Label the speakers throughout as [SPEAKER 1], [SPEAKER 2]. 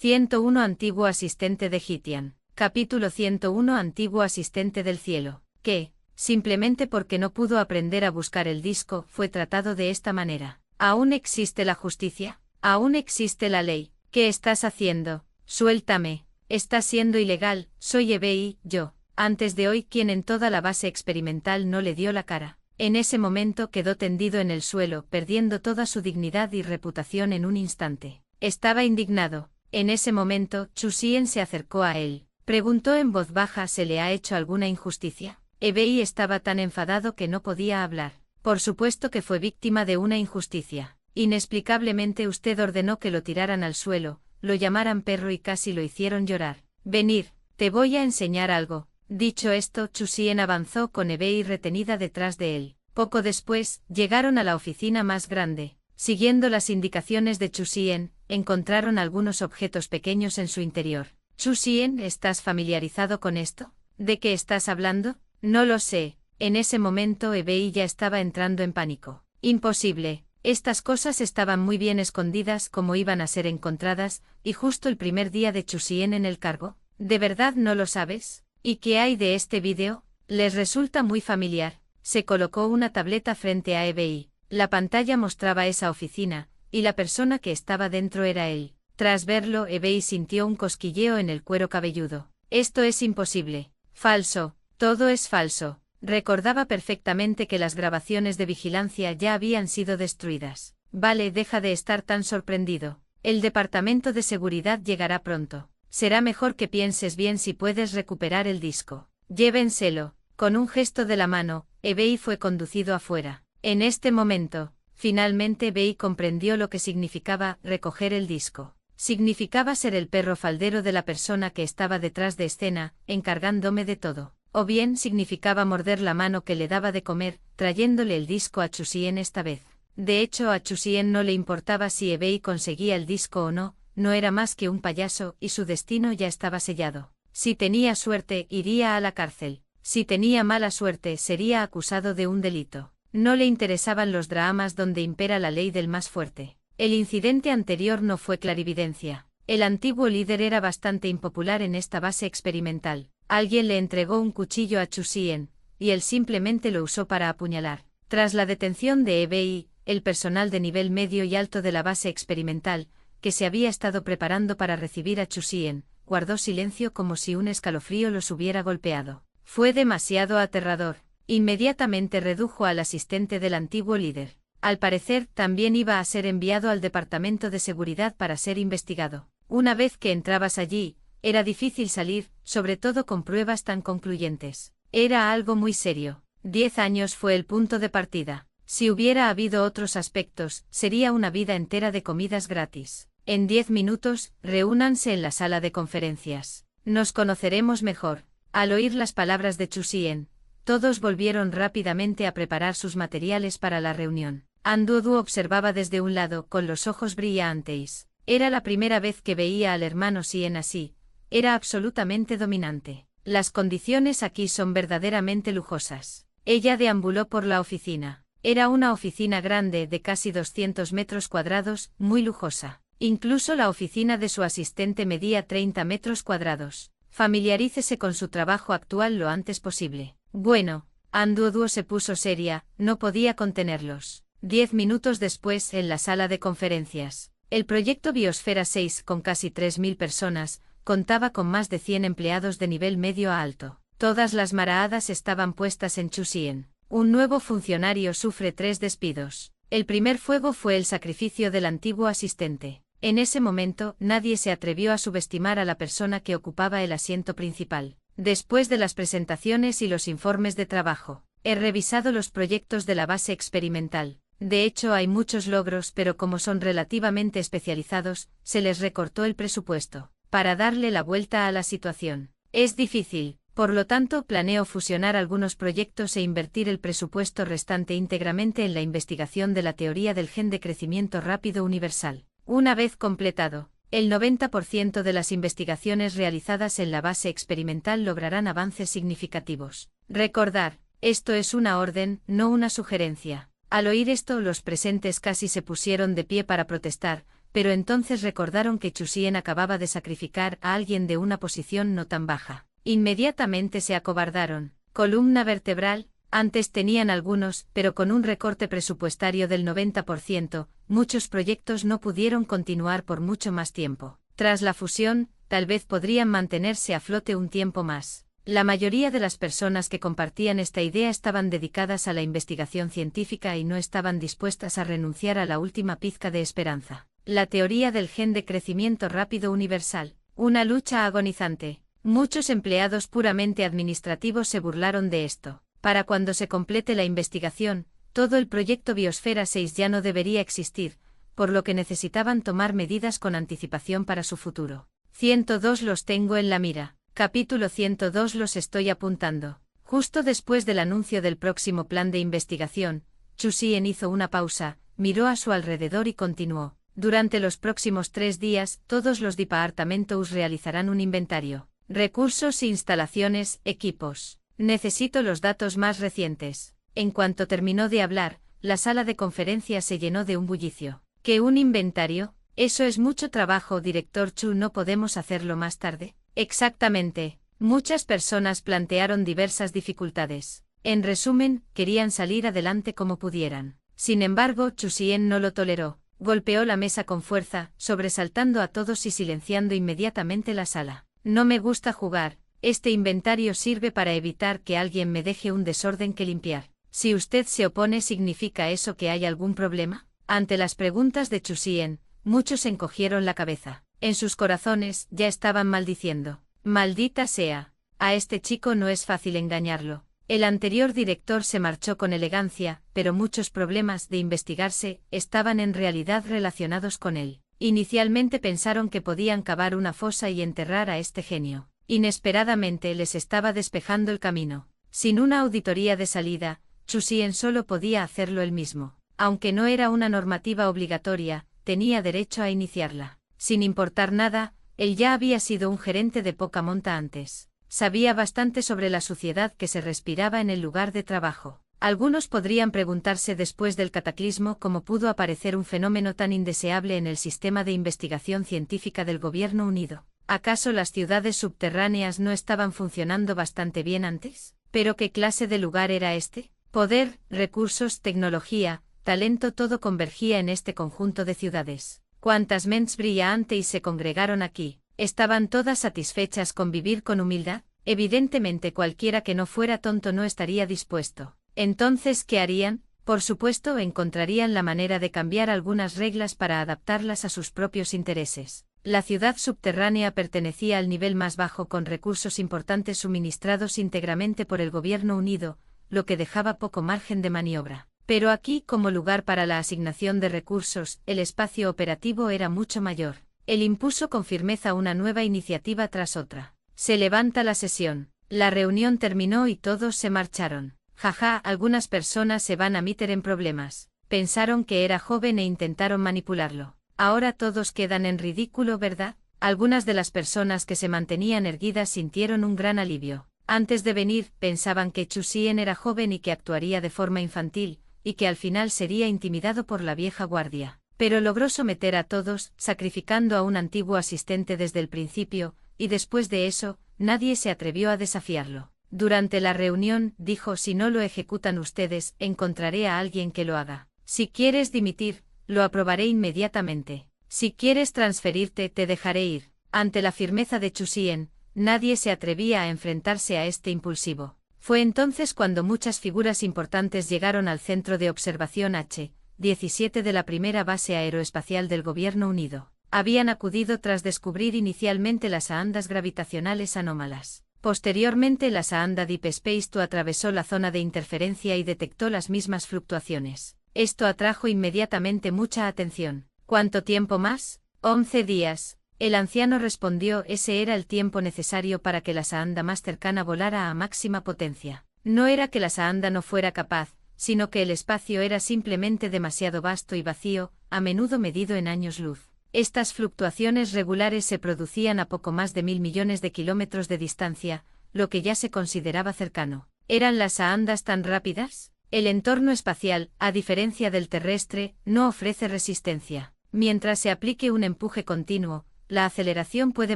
[SPEAKER 1] 101 Antiguo asistente de Gitian. Capítulo 101 Antiguo asistente del cielo, que, simplemente porque no pudo aprender a buscar el disco, fue tratado de esta manera. ¿Aún existe la justicia? ¿Aún existe la ley? ¿Qué estás haciendo? Suéltame. Está siendo ilegal. Soy EBI, yo. Antes de hoy, quien en toda la base experimental no le dio la cara. En ese momento quedó tendido en el suelo, perdiendo toda su dignidad y reputación en un instante. Estaba indignado. En ese momento, Chu Xian se acercó a él. Preguntó en voz baja: ¿se le ha hecho alguna injusticia? EBI estaba tan enfadado que no podía hablar. Por supuesto que fue víctima de una injusticia. Inexplicablemente usted ordenó que lo tiraran al suelo, lo llamaran perro y casi lo hicieron llorar. Venir, te voy a enseñar algo. Dicho esto, Chu Xian avanzó con EBI retenida detrás de él. Poco después, llegaron a la oficina más grande. Siguiendo las indicaciones de Chu Xian, encontraron algunos objetos pequeños en su interior. Chu Xian, ¿estás familiarizado con esto? ¿De qué estás hablando? No lo sé. En ese momento EBI ya estaba entrando en pánico. Imposible. Estas cosas estaban muy bien escondidas, como iban a ser encontradas, y justo el primer día de Chu Xian en el cargo. ¿De verdad no lo sabes? ¿Y qué hay de este vídeo? Les resulta muy familiar. Se colocó una tableta frente a EBI. La pantalla mostraba esa oficina, y la persona que estaba dentro era él. Tras verlo, EBI sintió un cosquilleo en el cuero cabelludo. Esto es imposible. Falso. Todo es falso. Recordaba perfectamente que las grabaciones de vigilancia ya habían sido destruidas. Vale, deja de estar tan sorprendido. El departamento de seguridad llegará pronto. Será mejor que pienses bien si puedes recuperar el disco. Llévenselo. Con un gesto de la mano, EBI fue conducido afuera. En este momento, finalmente EBI comprendió lo que significaba recoger el disco. Significaba ser el perro faldero de la persona que estaba detrás de escena, encargándome de todo. O bien significaba morder la mano que le daba de comer, trayéndole el disco a Chu Xian esta vez. De hecho, a Chu Xian no le importaba si EBI conseguía el disco o no, no era más que un payaso y su destino ya estaba sellado. Si tenía suerte, iría a la cárcel. Si tenía mala suerte, sería acusado de un delito. No le interesaban los dramas donde impera la ley del más fuerte. El incidente anterior no fue clarividencia. El antiguo líder era bastante impopular en esta base experimental. Alguien le entregó un cuchillo a Chu Xian, y él simplemente lo usó para apuñalar. Tras la detención de EBI, el personal de nivel medio y alto de la base experimental, que se había estado preparando para recibir a Chu Xian, guardó silencio como si un escalofrío los hubiera golpeado. Fue demasiado aterrador. Inmediatamente redujo al asistente del antiguo líder. Al parecer, también iba a ser enviado al departamento de seguridad para ser investigado. Una vez que entrabas allí, era difícil salir, sobre todo con pruebas tan concluyentes. Era algo muy serio. 10 años fue el punto de partida. Si hubiera habido otros aspectos, sería una vida entera de comidas gratis. En 10 minutos, reúnanse en la sala de conferencias. Nos conoceremos mejor. Al oír las palabras de Chu Xian, todos volvieron rápidamente a preparar sus materiales para la reunión. Anduodu observaba desde un lado con los ojos brillantes. Era la primera vez que veía al hermano Xian así. Era absolutamente dominante. Las condiciones aquí son verdaderamente lujosas. Ella deambuló por la oficina. Era una oficina grande de casi 200 metros cuadrados, muy lujosa. Incluso la oficina de su asistente medía 30 metros cuadrados. Familiarícese con su trabajo actual lo antes posible. Bueno, Anduodu se puso seria, no podía contenerlos. 10 minutos después, en la sala de conferencias. El proyecto Biosfera 6, con casi 3.000 personas, contaba con más de 100 empleados de nivel medio a alto. Todas las maraadas estaban puestas en Chu Xian. Un nuevo funcionario sufre 3 despidos. El primer fuego fue el sacrificio del antiguo asistente. En ese momento, nadie se atrevió a subestimar a la persona que ocupaba el asiento principal. Después de las presentaciones y los informes de trabajo, he revisado los proyectos de la base experimental. De hecho, hay muchos logros, pero como son relativamente especializados, se les recortó el presupuesto. Para darle la vuelta a la situación. Es difícil, por lo tanto, planeo fusionar algunos proyectos e invertir el presupuesto restante íntegramente en la investigación de la teoría del gen de crecimiento rápido universal. Una vez completado, el 90% de las investigaciones realizadas en la base experimental lograrán avances significativos. Recordar, esto es una orden, no una sugerencia. Al oír esto, los presentes casi se pusieron de pie para protestar, pero entonces recordaron que Chusien acababa de sacrificar a alguien de una posición no tan baja. Inmediatamente se acobardaron. Columna vertebral, antes tenían algunos, pero con un recorte presupuestario del 90%, muchos proyectos no pudieron continuar por mucho más tiempo. Tras la fusión, tal vez podrían mantenerse a flote un tiempo más. La mayoría de las personas que compartían esta idea estaban dedicadas a la investigación científica y no estaban dispuestas a renunciar a la última pizca de esperanza. La teoría del gen de crecimiento rápido universal. Una lucha agonizante. Muchos empleados puramente administrativos se burlaron de esto. Para cuando se complete la investigación, todo el proyecto Biosfera 6 ya no debería existir, por lo que necesitaban tomar medidas con anticipación para su futuro. 102 los tengo en la mira. Capítulo 102 los estoy apuntando. Justo después del anuncio del próximo plan de investigación, Chusien hizo una pausa, miró a su alrededor y continuó. Durante los próximos 3 días, todos los departamentos realizarán un inventario. Recursos, instalaciones, equipos. Necesito los datos más recientes. En cuanto terminó de hablar, la sala de conferencias se llenó de un bullicio. ¿Qué un inventario? Eso es mucho trabajo, director Chu, ¿no podemos hacerlo más tarde? Exactamente. Muchas personas plantearon diversas dificultades. En resumen, querían salir adelante como pudieran. Sin embargo, Chusien no lo toleró. Golpeó la mesa con fuerza, sobresaltando a todos y silenciando inmediatamente la sala. No me gusta jugar. Este inventario sirve para evitar que alguien me deje un desorden que limpiar. Si usted se opone, ¿significa eso que hay algún problema? Ante las preguntas de Chusien, muchos encogieron la cabeza. En sus corazones ya estaban maldiciendo. Maldita sea. A este chico no es fácil engañarlo. El anterior director se marchó con elegancia, pero muchos problemas de investigarse estaban en realidad relacionados con él. Inicialmente pensaron que podían cavar una fosa y enterrar a este genio. Inesperadamente les estaba despejando el camino. Sin una auditoría de salida, Chusien solo podía hacerlo él mismo. Aunque no era una normativa obligatoria, tenía derecho a iniciarla. Sin importar nada, él ya había sido un gerente de poca monta antes. Sabía bastante sobre la suciedad que se respiraba en el lugar de trabajo. Algunos podrían preguntarse después del cataclismo cómo pudo aparecer un fenómeno tan indeseable en el sistema de investigación científica del Gobierno Unido. ¿Acaso las ciudades subterráneas no estaban funcionando bastante bien antes? ¿Pero qué clase de lugar era este? Poder, recursos, tecnología, talento, todo convergía en este conjunto de ciudades. ¿Cuántas mentes brillantes se congregaron aquí? ¿Estaban todas satisfechas con vivir con humildad? Evidentemente cualquiera que no fuera tonto no estaría dispuesto. Entonces, ¿qué harían? Por supuesto, encontrarían la manera de cambiar algunas reglas para adaptarlas a sus propios intereses. La ciudad subterránea pertenecía al nivel más bajo, con recursos importantes suministrados íntegramente por el Gobierno Unido, lo que dejaba poco margen de maniobra. Pero aquí, como lugar para la asignación de recursos, el espacio operativo era mucho mayor. Él impuso con firmeza una nueva iniciativa tras otra. Se levanta la sesión. La reunión terminó y todos se marcharon. Jaja, algunas personas se van a meter en problemas. Pensaron que era joven e intentaron manipularlo. Ahora todos quedan en ridículo, ¿verdad? Algunas de las personas que se mantenían erguidas sintieron un gran alivio. Antes de venir, pensaban que Chusien era joven y que actuaría de forma infantil, y que al final sería intimidado por la vieja guardia. Pero logró someter a todos, sacrificando a un antiguo asistente desde el principio, y después de eso, nadie se atrevió a desafiarlo. Durante la reunión, dijo: si no lo ejecutan ustedes, encontraré a alguien que lo haga. Si quieres dimitir, lo aprobaré inmediatamente. Si quieres transferirte, te dejaré ir. Ante la firmeza de Chusien, nadie se atrevía a enfrentarse a este impulsivo. Fue entonces cuando muchas figuras importantes llegaron al centro de observación H-17 de la primera base aeroespacial del Gobierno Unido. Habían acudido tras descubrir inicialmente las ondas gravitacionales anómalas. Posteriormente, la sonda Deep Space Two atravesó la zona de interferencia y detectó las mismas fluctuaciones. Esto atrajo inmediatamente mucha atención. ¿Cuánto tiempo más? 11 días. El anciano respondió: ese era el tiempo necesario para que la sonda más cercana volara a máxima potencia. No era que la sonda no fuera capaz, sino que el espacio era simplemente demasiado vasto y vacío, a menudo medido en años luz. Estas fluctuaciones regulares se producían a poco más de 1.000 millones de kilómetros de distancia, lo que ya se consideraba cercano. ¿Eran las ondas tan rápidas? El entorno espacial, a diferencia del terrestre, no ofrece resistencia. Mientras se aplique un empuje continuo, la aceleración puede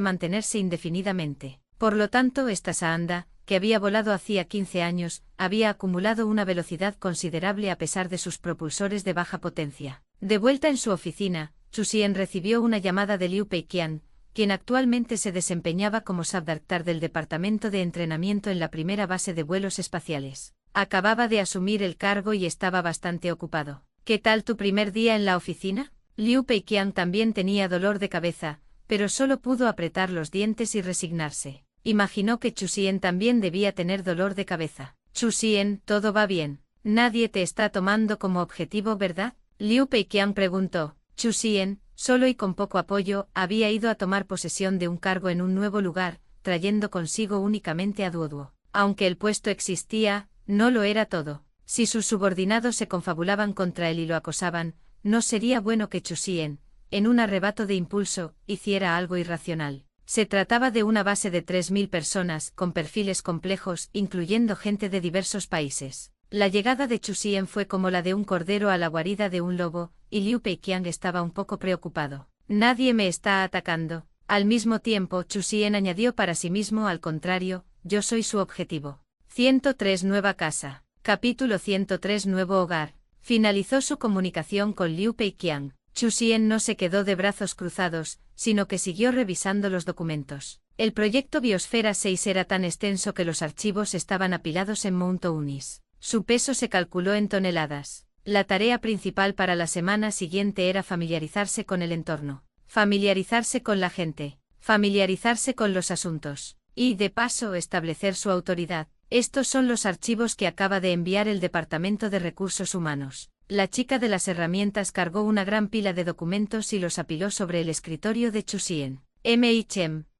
[SPEAKER 1] mantenerse indefinidamente. Por lo tanto, esta Saanda, que había volado hacía 15 años, había acumulado una velocidad considerable a pesar de sus propulsores de baja potencia. De vuelta en su oficina, Chu Xian recibió una llamada de Liu Peiqian, quien actualmente se desempeñaba como subdirector del Departamento de Entrenamiento en la primera base de vuelos espaciales. Acababa de asumir el cargo y estaba bastante ocupado. ¿Qué tal tu primer día en la oficina? Liu Peiqian también tenía dolor de cabeza, pero solo pudo apretar los dientes y resignarse. Imaginó que Chu Xian también debía tener dolor de cabeza. Chu Xian, todo va bien. Nadie te está tomando como objetivo, ¿verdad? Liu Peiqian preguntó. Chu Xian, solo y con poco apoyo, había ido a tomar posesión de un cargo en un nuevo lugar, trayendo consigo únicamente a Duoduo. Aunque el puesto existía, no lo era todo. Si sus subordinados se confabulaban contra él y lo acosaban, no sería bueno que Chu Xian, en un arrebato de impulso, hiciera algo irracional. Se trataba de una base de 3.000 personas, con perfiles complejos, incluyendo gente de diversos países. La llegada de Chu Xian fue como la de un cordero a la guarida de un lobo, y Liu Peiqian estaba un poco preocupado. Nadie me está atacando. Al mismo tiempo, Chu Xian añadió para sí mismo, al contrario, yo soy su objetivo. 103 Nueva casa. Capítulo 103 Nuevo hogar. Finalizó su comunicación con Liu Peiqian. Chu Xian no se quedó de brazos cruzados, sino que siguió revisando los documentos. El proyecto Biosfera 6 era tan extenso que los archivos estaban apilados en Mount Unis. Su peso se calculó en toneladas. La tarea principal para la semana siguiente era familiarizarse con el entorno, familiarizarse con la gente, familiarizarse con los asuntos, y, de paso, establecer su autoridad. Estos son los archivos que acaba de enviar el Departamento de Recursos Humanos. La chica de las herramientas cargó una gran pila de documentos y los apiló sobre el escritorio de Chu Xian.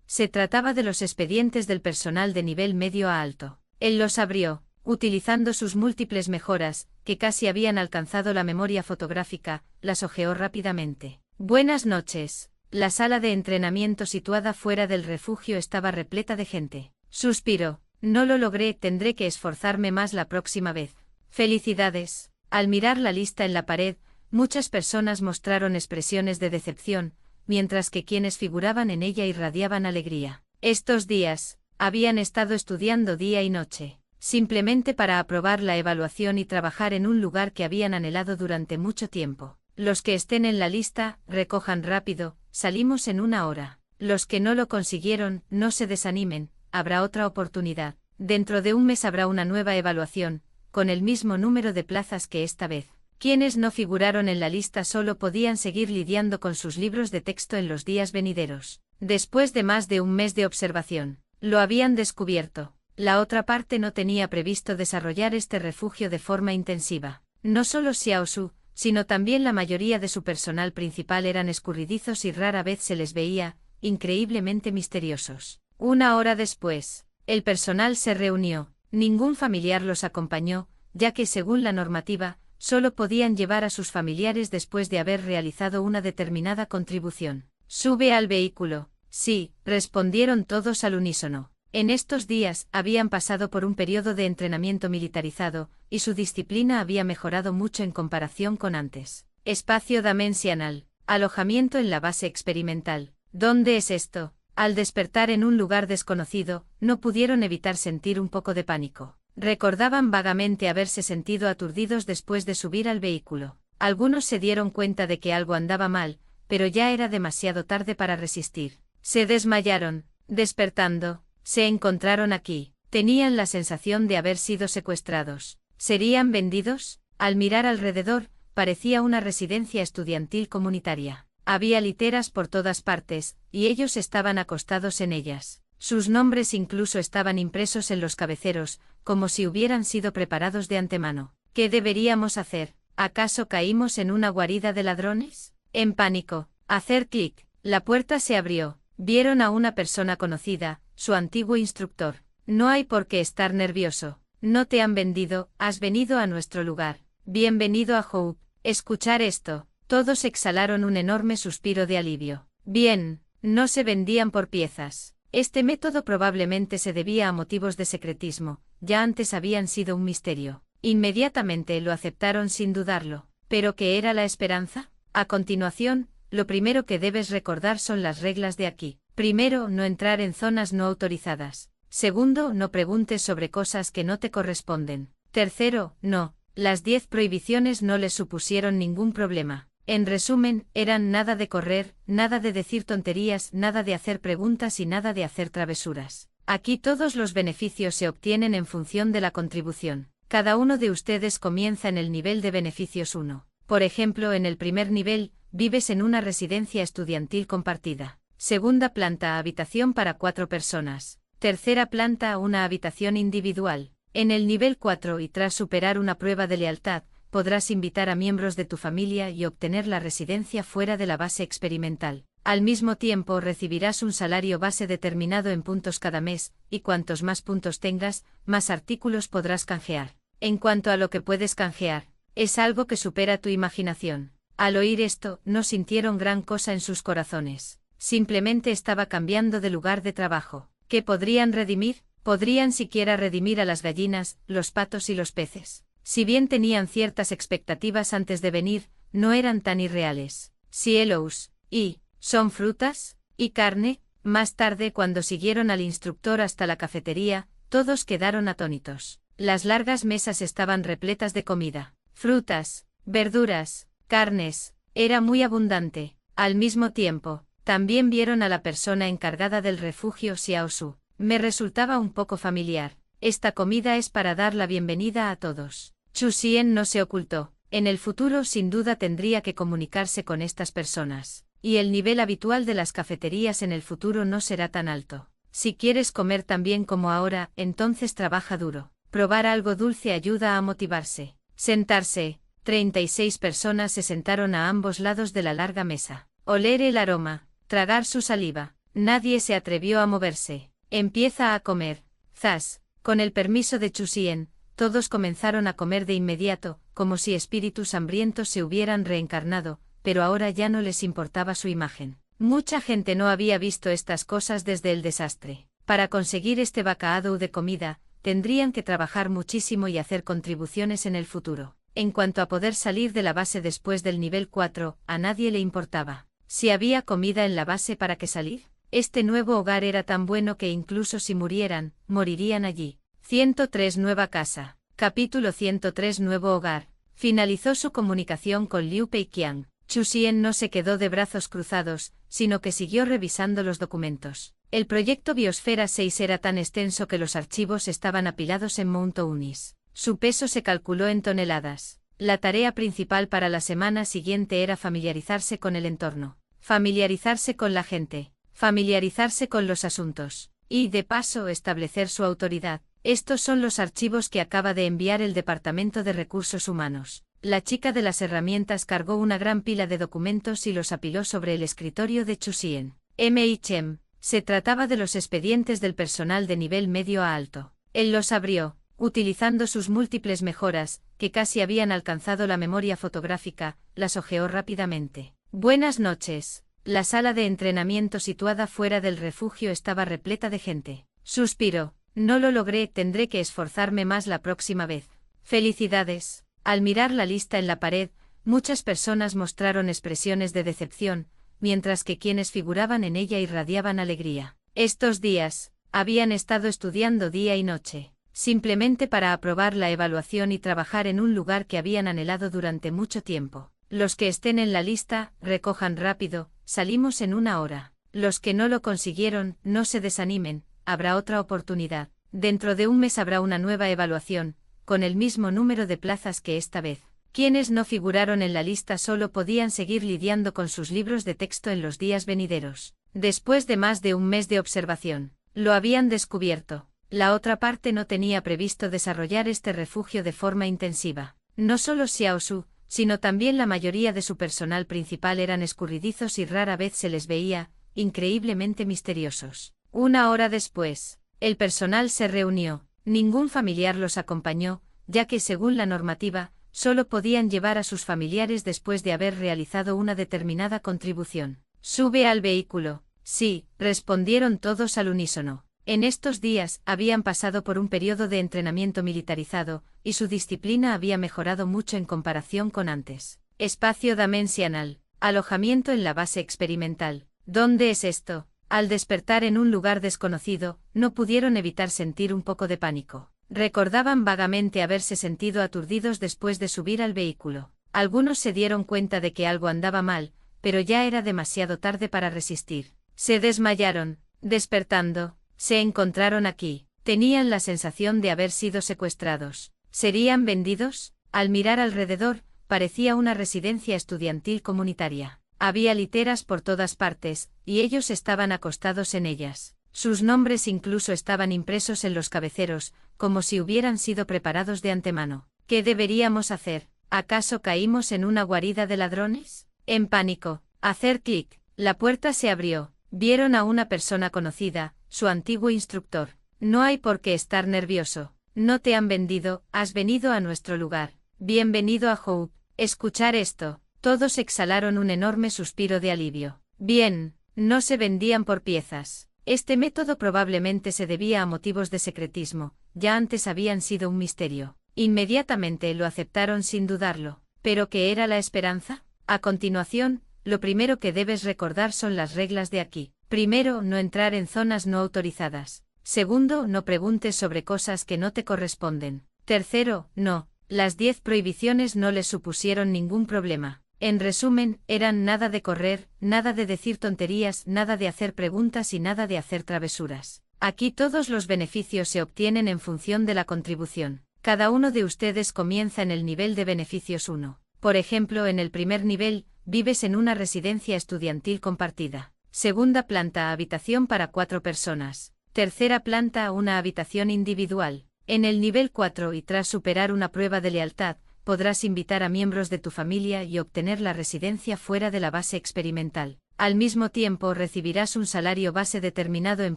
[SPEAKER 1] Se trataba de los expedientes del personal de nivel medio a alto. Él los abrió, utilizando sus múltiples mejoras, que casi habían alcanzado la memoria fotográfica, las hojeó rápidamente. Buenas noches. La sala de entrenamiento situada fuera del refugio estaba repleta de gente. Suspiró. No lo logré, tendré que esforzarme más la próxima vez. Felicidades. Al mirar la lista en la pared, muchas personas mostraron expresiones de decepción, mientras que quienes figuraban en ella irradiaban alegría. Estos días, habían estado estudiando día y noche, simplemente para aprobar la evaluación y trabajar en un lugar que habían anhelado durante mucho tiempo. Los que estén en la lista, recojan rápido, salimos en 1 hora. Los que no lo consiguieron, no se desanimen, habrá otra oportunidad. Dentro de un mes habrá una nueva evaluación, con el mismo número de plazas que esta vez. Quienes no figuraron en la lista solo podían seguir lidiando con sus libros de texto en los días venideros. Después de más de un mes de observación, lo habían descubierto. La otra parte no tenía previsto desarrollar este refugio de forma intensiva. No solo Xiao Su, sino también la mayoría de su personal principal eran escurridizos y rara vez se les veía, increíblemente misteriosos. 1 hora después, el personal se reunió. Ningún familiar los acompañó, ya que según la normativa, solo podían llevar a sus familiares después de haber realizado una determinada contribución. Sube al vehículo. Sí, respondieron todos al unísono. En estos días, habían pasado por un periodo de entrenamiento militarizado, y su disciplina había mejorado mucho en comparación con antes. Espacio dimensional. Alojamiento en la base experimental. ¿Dónde es esto? Al despertar en un lugar desconocido, no pudieron evitar sentir un poco de pánico. Recordaban vagamente haberse sentido aturdidos después de subir al vehículo. Algunos se dieron cuenta de que algo andaba mal, pero ya era demasiado tarde para resistir. Se desmayaron. Despertando, se encontraron aquí. Tenían la sensación de haber sido secuestrados. ¿Serían vendidos? Al mirar alrededor, parecía una residencia estudiantil comunitaria. Había literas por todas partes, y ellos estaban acostados en ellas. Sus nombres incluso estaban impresos en los cabeceros, como si hubieran sido preparados de antemano. ¿Qué deberíamos hacer? ¿Acaso caímos en una guarida de ladrones? En pánico. Hacer clic. La puerta se abrió. Vieron a una persona conocida, su antiguo instructor. No hay por qué estar nervioso. No te han vendido, has venido a nuestro lugar. Bienvenido a Hope. Escuchar esto. Todos exhalaron un enorme suspiro de alivio. Bien, no se vendían por piezas. Este método probablemente se debía a motivos de secretismo, ya antes habían sido un misterio. Inmediatamente lo aceptaron sin dudarlo. ¿Pero qué era la esperanza? A continuación, lo primero que debes recordar son las reglas de aquí. Primero, no entrar en zonas no autorizadas. Segundo, no preguntes sobre cosas que no te corresponden. Tercero, no. Las 10 prohibiciones no les supusieron ningún problema. En resumen, eran nada de correr, nada de decir tonterías, nada de hacer preguntas y nada de hacer travesuras. Aquí todos los beneficios se obtienen en función de la contribución. Cada uno de ustedes comienza en el nivel de beneficios 1. Por ejemplo, en el primer nivel, vives en una residencia estudiantil compartida. Segunda planta, habitación para 4 personas. Tercera planta, una habitación individual. En el nivel 4 y tras superar una prueba de lealtad, podrás invitar a miembros de tu familia y obtener la residencia fuera de la base experimental. Al mismo tiempo recibirás un salario base determinado en puntos cada mes, y cuantos más puntos tengas, más artículos podrás canjear. En cuanto a lo que puedes canjear, es algo que supera tu imaginación. Al oír esto, no sintieron gran cosa en sus corazones. Simplemente estaba cambiando de lugar de trabajo. ¿Qué podrían redimir? Podrían siquiera redimir a las gallinas, los patos y los peces. Si bien tenían ciertas expectativas antes de venir, no eran tan irreales. Cielos, ¿y son frutas? ¿Y carne? Más tarde, cuando siguieron al instructor hasta la cafetería, todos quedaron atónitos. Las largas mesas estaban repletas de comida. Frutas, verduras, carnes. Era muy abundante. Al mismo tiempo, también vieron a la persona encargada del refugio Xiaosu. Me resultaba un poco familiar. Esta comida es para dar la bienvenida a todos. Chu Xian no se ocultó. En el futuro sin duda tendría que comunicarse con estas personas. Y el nivel habitual de las cafeterías en el futuro no será tan alto. Si quieres comer tan bien como ahora, entonces trabaja duro. Probar algo dulce ayuda a motivarse. Sentarse. 36 personas se sentaron a ambos lados de la larga mesa. Oler el aroma. Tragar su saliva. Nadie se atrevió a moverse. Empieza a comer. Zas. Con el permiso de Chu Xian, todos comenzaron a comer de inmediato, como si espíritus hambrientos se hubieran reencarnado, pero ahora ya no les importaba su imagen. Mucha gente no había visto estas cosas desde el desastre. Para conseguir este bacalao de comida, tendrían que trabajar muchísimo y hacer contribuciones en el futuro. En cuanto a poder salir de la base después del nivel 4, a nadie le importaba. Si había comida en la base para qué salir, este nuevo hogar era tan bueno que incluso si murieran, morirían allí. 103 Nueva casa. Capítulo 103 Nuevo hogar. Finalizó su comunicación con Liu Peiqiang. Chu Xian no se quedó de brazos cruzados, sino que siguió revisando los documentos. El proyecto Biosfera 6 era tan extenso que los archivos estaban apilados en Mount Unis. Su peso se calculó en toneladas. La tarea principal para la semana siguiente era familiarizarse con el entorno, familiarizarse con la gente, familiarizarse con los asuntos, y, de paso, establecer su autoridad. Estos son los archivos que acaba de enviar el Departamento de Recursos Humanos. La chica de las herramientas cargó una gran pila de documentos y los apiló sobre el escritorio de Chu Xian. M.H.M. Se trataba de los expedientes del personal de nivel medio a alto. Él los abrió, utilizando sus múltiples mejoras, que casi habían alcanzado la memoria fotográfica, las hojeó rápidamente. Buenas noches. La sala de entrenamiento situada fuera del refugio estaba repleta de gente. Suspiró. No lo logré, tendré que esforzarme más la próxima vez. Felicidades. Al mirar la lista en la pared, muchas personas mostraron expresiones de decepción, mientras que quienes figuraban en ella irradiaban alegría. Estos días, habían estado estudiando día y noche, simplemente para aprobar la evaluación y trabajar en un lugar que habían anhelado durante mucho tiempo. Los que estén en la lista, recojan rápido, salimos en 1 hora. Los que no lo consiguieron, no se desanimen. Habrá otra oportunidad. Dentro de un mes habrá una nueva evaluación, con el mismo número de plazas que esta vez. Quienes no figuraron en la lista solo podían seguir lidiando con sus libros de texto en los días venideros. Después de más de un mes de observación, lo habían descubierto. La otra parte no tenía previsto desarrollar este refugio de forma intensiva. No solo Xiaosu, sino también la mayoría de su personal principal eran escurridizos y rara vez se les veía, increíblemente misteriosos. 1 hora después, el personal se reunió. Ningún familiar los acompañó, ya que según la normativa, solo podían llevar a sus familiares después de haber realizado una determinada contribución. Sube al vehículo. Sí, respondieron todos al unísono. En estos días, habían pasado por un periodo de entrenamiento militarizado, y su disciplina había mejorado mucho en comparación con antes. Espacio dimensional. Alojamiento en la base experimental. ¿Dónde es esto? Al despertar en un lugar desconocido, no pudieron evitar sentir un poco de pánico. Recordaban vagamente haberse sentido aturdidos después de subir al vehículo. Algunos se dieron cuenta de que algo andaba mal, pero ya era demasiado tarde para resistir. Se desmayaron. Despertando, se encontraron aquí. Tenían la sensación de haber sido secuestrados. ¿Serían vendidos? Al mirar alrededor, parecía una residencia estudiantil comunitaria. Había literas por todas partes, y ellos estaban acostados en ellas. Sus nombres incluso estaban impresos en los cabeceros, como si hubieran sido preparados de antemano. ¿Qué deberíamos hacer? ¿Acaso caímos en una guarida de ladrones? En pánico. Hacer clic. La puerta se abrió. Vieron a una persona conocida, su antiguo instructor. No hay por qué estar nervioso. No te han vendido, has venido a nuestro lugar. Bienvenido a Hope. Escuchar esto. Todos exhalaron un enorme suspiro de alivio. Bien, no se vendían por piezas. Este método probablemente se debía a motivos de secretismo, ya antes habían sido un misterio. Inmediatamente lo aceptaron sin dudarlo. ¿Pero qué era la esperanza? A continuación, lo primero que debes recordar son las reglas de aquí. Primero, no entrar en zonas no autorizadas. Segundo, no preguntes sobre cosas que no te corresponden. Tercero, no. Las 10 prohibiciones no les supusieron ningún problema. En resumen, eran nada de correr, nada de decir tonterías, nada de hacer preguntas y nada de hacer travesuras. Aquí todos los beneficios se obtienen en función de la contribución. Cada uno de ustedes comienza en el nivel de beneficios 1. Por ejemplo, en el primer nivel, vives en una residencia estudiantil compartida. Segunda planta, habitación para 4 personas. Tercera planta, una habitación individual. En el nivel 4 y tras superar una prueba de lealtad, podrás invitar a miembros de tu familia y obtener la residencia fuera de la base experimental. Al mismo tiempo recibirás un salario base determinado en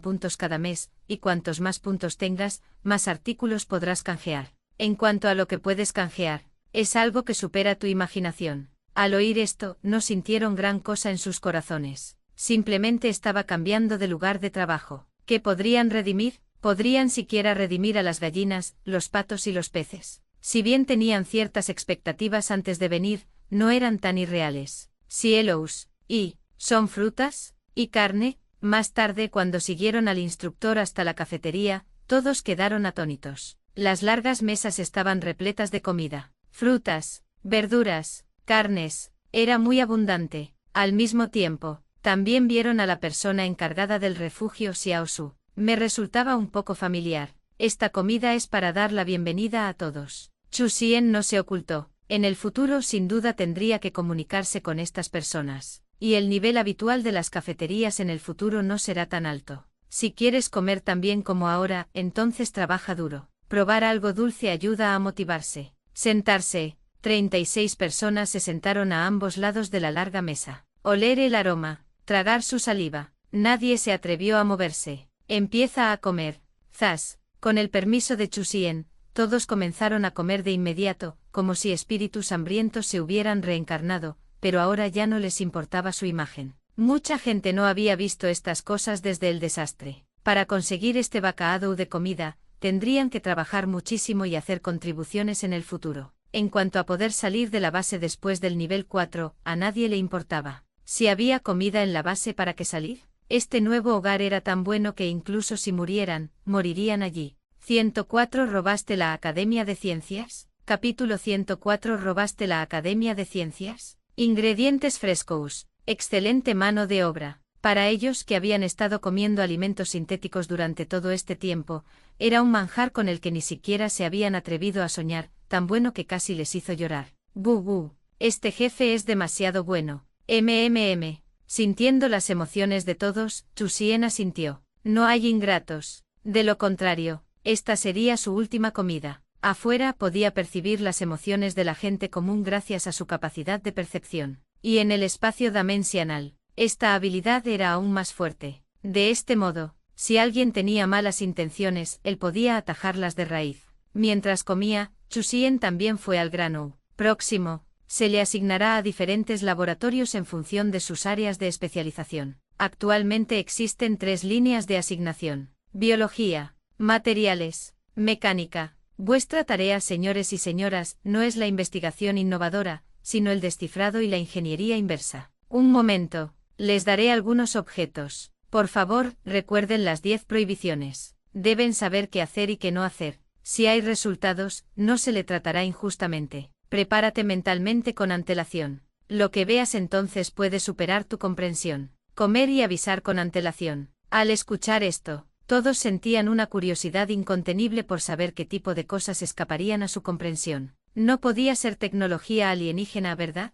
[SPEAKER 1] puntos cada mes, y cuantos más puntos tengas, más artículos podrás canjear. En cuanto a lo que puedes canjear, es algo que supera tu imaginación. Al oír esto, no sintieron gran cosa en sus corazones. Simplemente estaba cambiando de lugar de trabajo. ¿Qué podrían redimir? Podrían siquiera redimir a las gallinas, los patos y los peces. Si bien tenían ciertas expectativas antes de venir, no eran tan irreales. Cielos, ¿y son frutas? ¿Y carne? Más tarde, cuando siguieron al instructor hasta la cafetería, todos quedaron atónitos. Las largas mesas estaban repletas de comida. Frutas, verduras, carnes. Era muy abundante. Al mismo tiempo, también vieron a la persona encargada del refugio Xiaosu. Me resultaba un poco familiar. Esta comida es para dar la bienvenida a todos. Chu Xian no se ocultó. En el futuro sin duda tendría que comunicarse con estas personas. Y el nivel habitual de las cafeterías en el futuro no será tan alto. Si quieres comer tan bien como ahora, entonces trabaja duro. Probar algo dulce ayuda a motivarse. Sentarse. 36 personas se sentaron a ambos lados de la larga mesa. Oler el aroma. Tragar su saliva. Nadie se atrevió a moverse. Empieza a comer. Zas. Con el permiso de Chu Xian, todos comenzaron a comer de inmediato, como si espíritus hambrientos se hubieran reencarnado, pero ahora ya no les importaba su imagen. Mucha gente no había visto estas cosas desde el desastre. Para conseguir este bacalao de comida, tendrían que trabajar muchísimo y hacer contribuciones en el futuro. En cuanto a poder salir de la base después del nivel 4, a nadie le importaba. Si había comida en la base, ¿para qué salir? Este nuevo hogar era tan bueno que incluso si murieran, morirían allí. 104 ¿Robaste la Academia de Ciencias? Capítulo 104 ¿Robaste la Academia de Ciencias? Ingredientes frescos. Excelente mano de obra. Para ellos, que habían estado comiendo alimentos sintéticos durante todo este tiempo, era un manjar con el que ni siquiera se habían atrevido a soñar, tan bueno que casi les hizo llorar. Bu. Este jefe es demasiado bueno. Sintiendo las emociones de todos, Chu Xian asintió. No hay ingratos. De lo contrario, esta sería su última comida. Afuera podía percibir las emociones de la gente común gracias a su capacidad de percepción. Y en el espacio dimensional, esta habilidad era aún más fuerte. De este modo, si alguien tenía malas intenciones, él podía atajarlas de raíz. Mientras comía, Chu Xian también fue al grano. Próximo. Se le asignará a diferentes laboratorios en función de sus áreas de especialización. Actualmente existen 3 líneas de asignación. Biología, materiales, mecánica. Vuestra tarea, señores y señoras, no es la investigación innovadora, sino el descifrado y la ingeniería inversa. Un momento, les daré algunos objetos. Por favor, recuerden las 10 prohibiciones. Deben saber qué hacer y qué no hacer. Si hay resultados, no se le tratará injustamente. Prepárate mentalmente con antelación. Lo que veas entonces puede superar tu comprensión. Comer y avisar con antelación. Al escuchar esto, todos sentían una curiosidad incontenible por saber qué tipo de cosas escaparían a su comprensión. No podía ser tecnología alienígena, ¿verdad?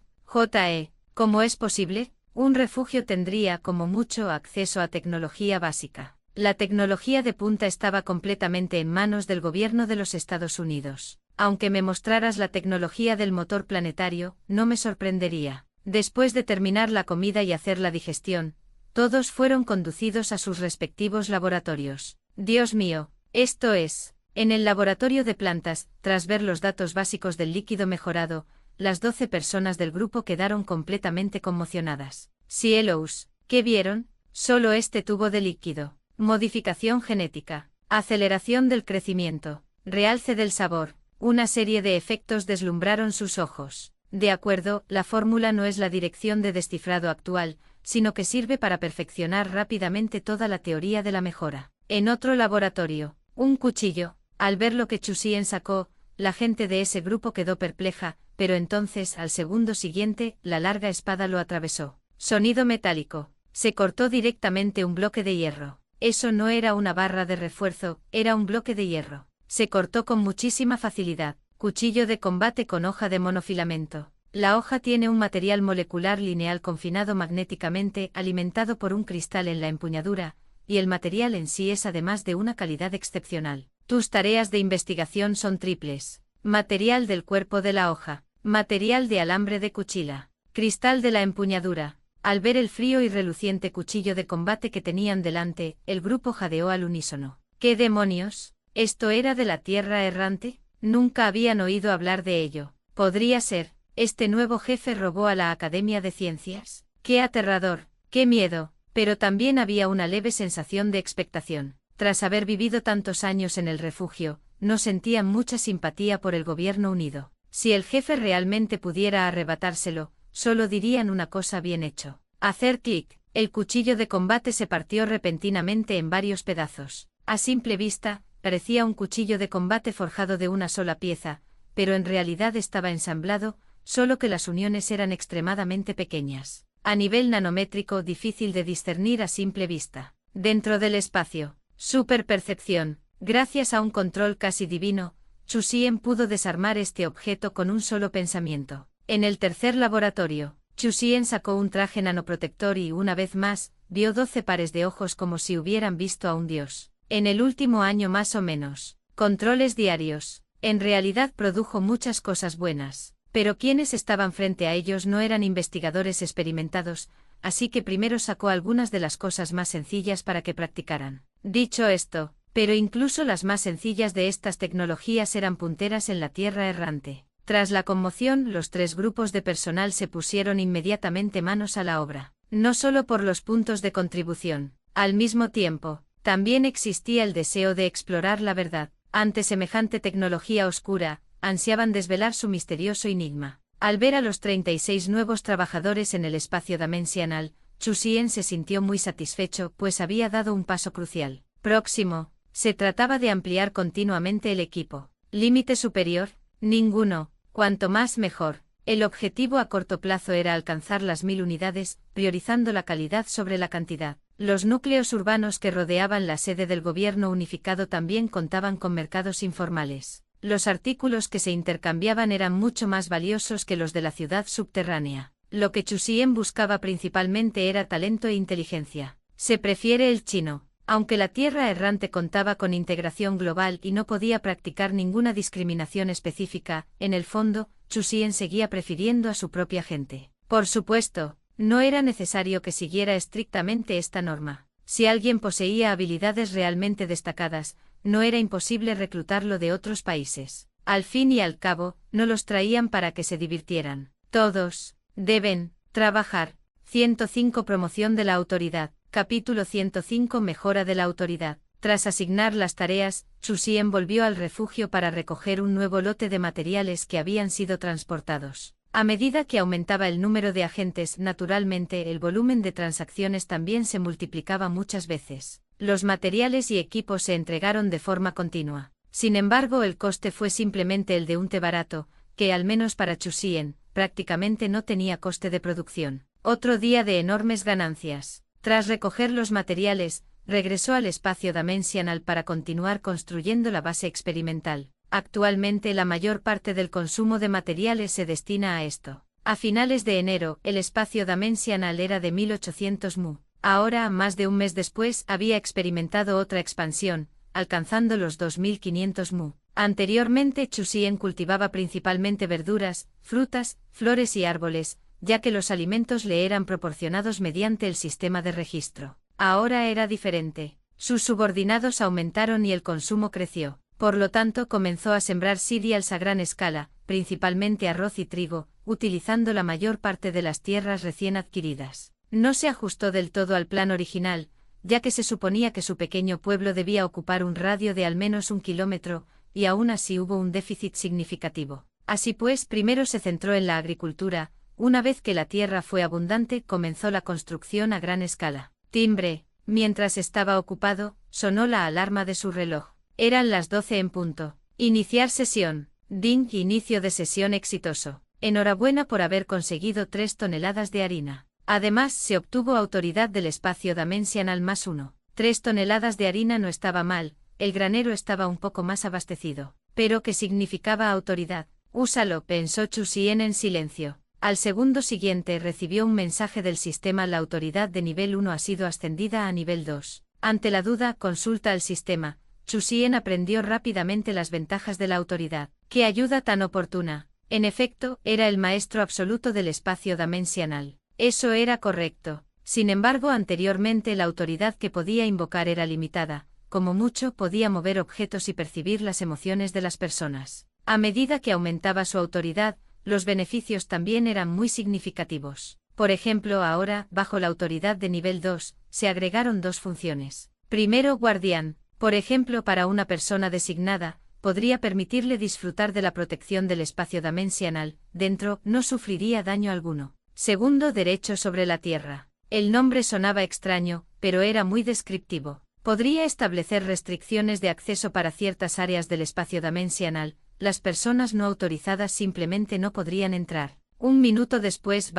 [SPEAKER 1] ¿Cómo es posible? Un refugio tendría como mucho acceso a tecnología básica. La tecnología de punta estaba completamente en manos del gobierno de los Estados Unidos. Aunque me mostraras la tecnología del motor planetario, no me sorprendería. Después de terminar la comida y hacer la digestión, todos fueron conducidos a sus respectivos laboratorios. Dios mío, esto es. En el laboratorio de plantas, tras ver los datos básicos del líquido mejorado, las 12 personas del grupo quedaron completamente conmocionadas. Cielos, ¿qué vieron? Solo este tubo de líquido. Modificación genética. Aceleración del crecimiento. Realce del sabor. Una serie de efectos deslumbraron sus ojos. De acuerdo, la fórmula no es la dirección de descifrado actual, sino que sirve para perfeccionar rápidamente toda la teoría de la mejora. En otro laboratorio, un cuchillo. Al ver lo que Chusien sacó, la gente de ese grupo quedó perpleja, pero entonces, al segundo siguiente, la larga espada lo atravesó. Sonido metálico. Se cortó directamente un bloque de hierro. Eso no era una barra de refuerzo, era un bloque de hierro. Se cortó con muchísima facilidad. Cuchillo de combate con hoja de monofilamento. La hoja tiene un material molecular lineal confinado magnéticamente, alimentado por un cristal en la empuñadura, y el material en sí es además de una calidad excepcional. Tus tareas de investigación son triples. Material del cuerpo de la hoja. Material de alambre de cuchilla. Cristal de la empuñadura. Al ver el frío y reluciente cuchillo de combate que tenían delante, el grupo jadeó al unísono. ¿Qué demonios? ¿Esto era de la Tierra errante? Nunca habían oído hablar de ello. ¿Podría ser? ¿Este nuevo jefe robó a la Academia de Ciencias? ¡Qué aterrador! ¡Qué miedo! Pero también había una leve sensación de expectación. Tras haber vivido tantos años en el refugio, no sentían mucha simpatía por el gobierno unido. Si el jefe realmente pudiera arrebatárselo, solo dirían una cosa: bien hecho. Hacer clic. El cuchillo de combate se partió repentinamente en varios pedazos. A simple vista, parecía un cuchillo de combate forjado de una sola pieza, pero en realidad estaba ensamblado, solo que las uniones eran extremadamente pequeñas. A nivel nanométrico, difícil de discernir a simple vista. Dentro del espacio. Superpercepción. Gracias a un control casi divino, Chusien pudo desarmar este objeto con un solo pensamiento. En el tercer laboratorio, Chusien sacó un traje nanoprotector y, una vez más, vio 12 pares de ojos como si hubieran visto a un dios. En el último año más o menos. Controles diarios. En realidad produjo muchas cosas buenas. Pero quienes estaban frente a ellos no eran investigadores experimentados, así que primero sacó algunas de las cosas más sencillas para que practicaran. Dicho esto, pero incluso las más sencillas de estas tecnologías eran punteras en la Tierra errante. Tras la conmoción, los 3 grupos de personal se pusieron inmediatamente manos a la obra. No solo por los puntos de contribución. Al mismo tiempo, también existía el deseo de explorar la verdad. Ante semejante tecnología oscura, ansiaban desvelar su misterioso enigma. Al ver a los 36 nuevos trabajadores en el espacio dimensional, Chusien se sintió muy satisfecho, pues había dado un paso crucial. Próximo. Se trataba de ampliar continuamente el equipo. ¿Límite superior? Ninguno. Cuanto más mejor. El objetivo a corto plazo era alcanzar las 1000 unidades, priorizando la calidad sobre la cantidad. Los núcleos urbanos que rodeaban la sede del gobierno unificado también contaban con mercados informales. Los artículos que se intercambiaban eran mucho más valiosos que los de la ciudad subterránea. Lo que Chusien buscaba principalmente era talento e inteligencia. Se prefiere el chino. Aunque la Tierra errante contaba con integración global y no podía practicar ninguna discriminación específica, en el fondo, Chusien seguía prefiriendo a su propia gente. Por supuesto, no era necesario que siguiera estrictamente esta norma. Si alguien poseía habilidades realmente destacadas, no era imposible reclutarlo de otros países. Al fin y al cabo, no los traían para que se divirtieran. Todos deben trabajar. 105 Promoción de la autoridad. Capítulo 105 Mejora de la autoridad. Tras asignar las tareas, Chusien volvió al refugio para recoger un nuevo lote de materiales que habían sido transportados. A medida que aumentaba el número de agentes, naturalmente el volumen de transacciones también se multiplicaba muchas veces. Los materiales y equipos se entregaron de forma continua. Sin embargo, el coste fue simplemente el de un té barato, que al menos para Chu Xian, prácticamente no tenía coste de producción. Otro día de enormes ganancias. Tras recoger los materiales, regresó al espacio dimensional para continuar construyendo la base experimental. Actualmente la mayor parte del consumo de materiales se destina a esto. A finales de enero, el espacio dimensional era de 1800 mu. Ahora, más de un mes después, había experimentado otra expansión, alcanzando los 2500 mu. Anteriormente, Chu Xian cultivaba principalmente verduras, frutas, flores y árboles, ya que los alimentos le eran proporcionados mediante el sistema de registro. Ahora era diferente. Sus subordinados aumentaron y el consumo creció. Por lo tanto, comenzó a sembrar cereals a gran escala, principalmente arroz y trigo, utilizando la mayor parte de las tierras recién adquiridas. No se ajustó del todo al plan original, ya que se suponía que su pequeño pueblo debía ocupar un radio de al menos 1 kilómetro, y aún así hubo un déficit significativo. Así pues, primero se centró en la agricultura. Una vez que la tierra fue abundante, comenzó la construcción a gran escala. Timbre. Mientras estaba ocupado, sonó la alarma de su reloj. Eran las 12 en punto. Iniciar sesión. Ding, inicio de sesión exitoso. Enhorabuena por haber conseguido 3 toneladas de harina. Además, se obtuvo autoridad del espacio dimensional +1. 3 toneladas de harina no estaba mal, el granero estaba un poco más abastecido. Pero ¿qué significaba autoridad? Úsalo, pensó Chu Xian en silencio. Al segundo siguiente recibió un mensaje del sistema: la autoridad de nivel 1 ha sido ascendida a nivel 2. Ante la duda, consulta al sistema. Chu Xian aprendió rápidamente las ventajas de la autoridad. ¡Qué ayuda tan oportuna! En efecto, era el maestro absoluto del espacio dimensional. Eso era correcto. Sin embargo, anteriormente la autoridad que podía invocar era limitada. Como mucho, podía mover objetos y percibir las emociones de las personas. A medida que aumentaba su autoridad, los beneficios también eran muy significativos. Por ejemplo, ahora, bajo la autoridad de nivel 2, se agregaron 2 funciones. Primero, guardián. Por ejemplo, para una persona designada, podría permitirle disfrutar de la protección del espacio dimensional. Dentro, no sufriría daño alguno. Segundo, derecho sobre la tierra. El nombre sonaba extraño, pero era muy descriptivo. Podría establecer restricciones de acceso para ciertas áreas del espacio dimensional. Las personas no autorizadas simplemente no podrían entrar. Un minuto después,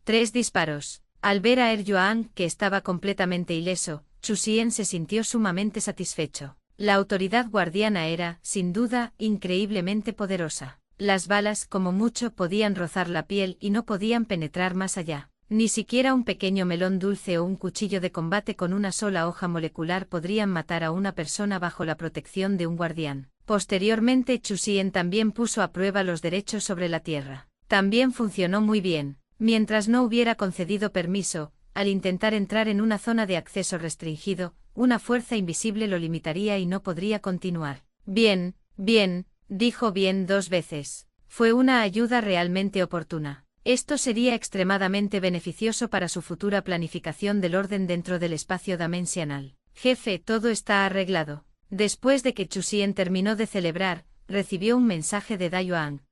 [SPEAKER 1] 3 disparos. Al ver a Yuan, que estaba completamente ileso, Chu Xian se sintió sumamente satisfecho. La autoridad guardiana era, sin duda, increíblemente poderosa. Las balas, como mucho, podían rozar la piel y no podían penetrar más allá. Ni siquiera un pequeño melón dulce o un cuchillo de combate con una sola hoja molecular podrían matar a una persona bajo la protección de un guardián. Posteriormente, Chu Xian también puso a prueba los derechos sobre la tierra. También funcionó muy bien. Mientras no hubiera concedido permiso, al intentar entrar en una zona de acceso restringido, una fuerza invisible lo limitaría y no podría continuar. Bien, dijo bien 2 veces. Fue una ayuda realmente oportuna. Esto sería extremadamente beneficioso para su futura planificación del orden dentro del espacio dimensional. Jefe, todo está arreglado. Después de que Chu Xian terminó de celebrar, recibió un mensaje de Dayuan.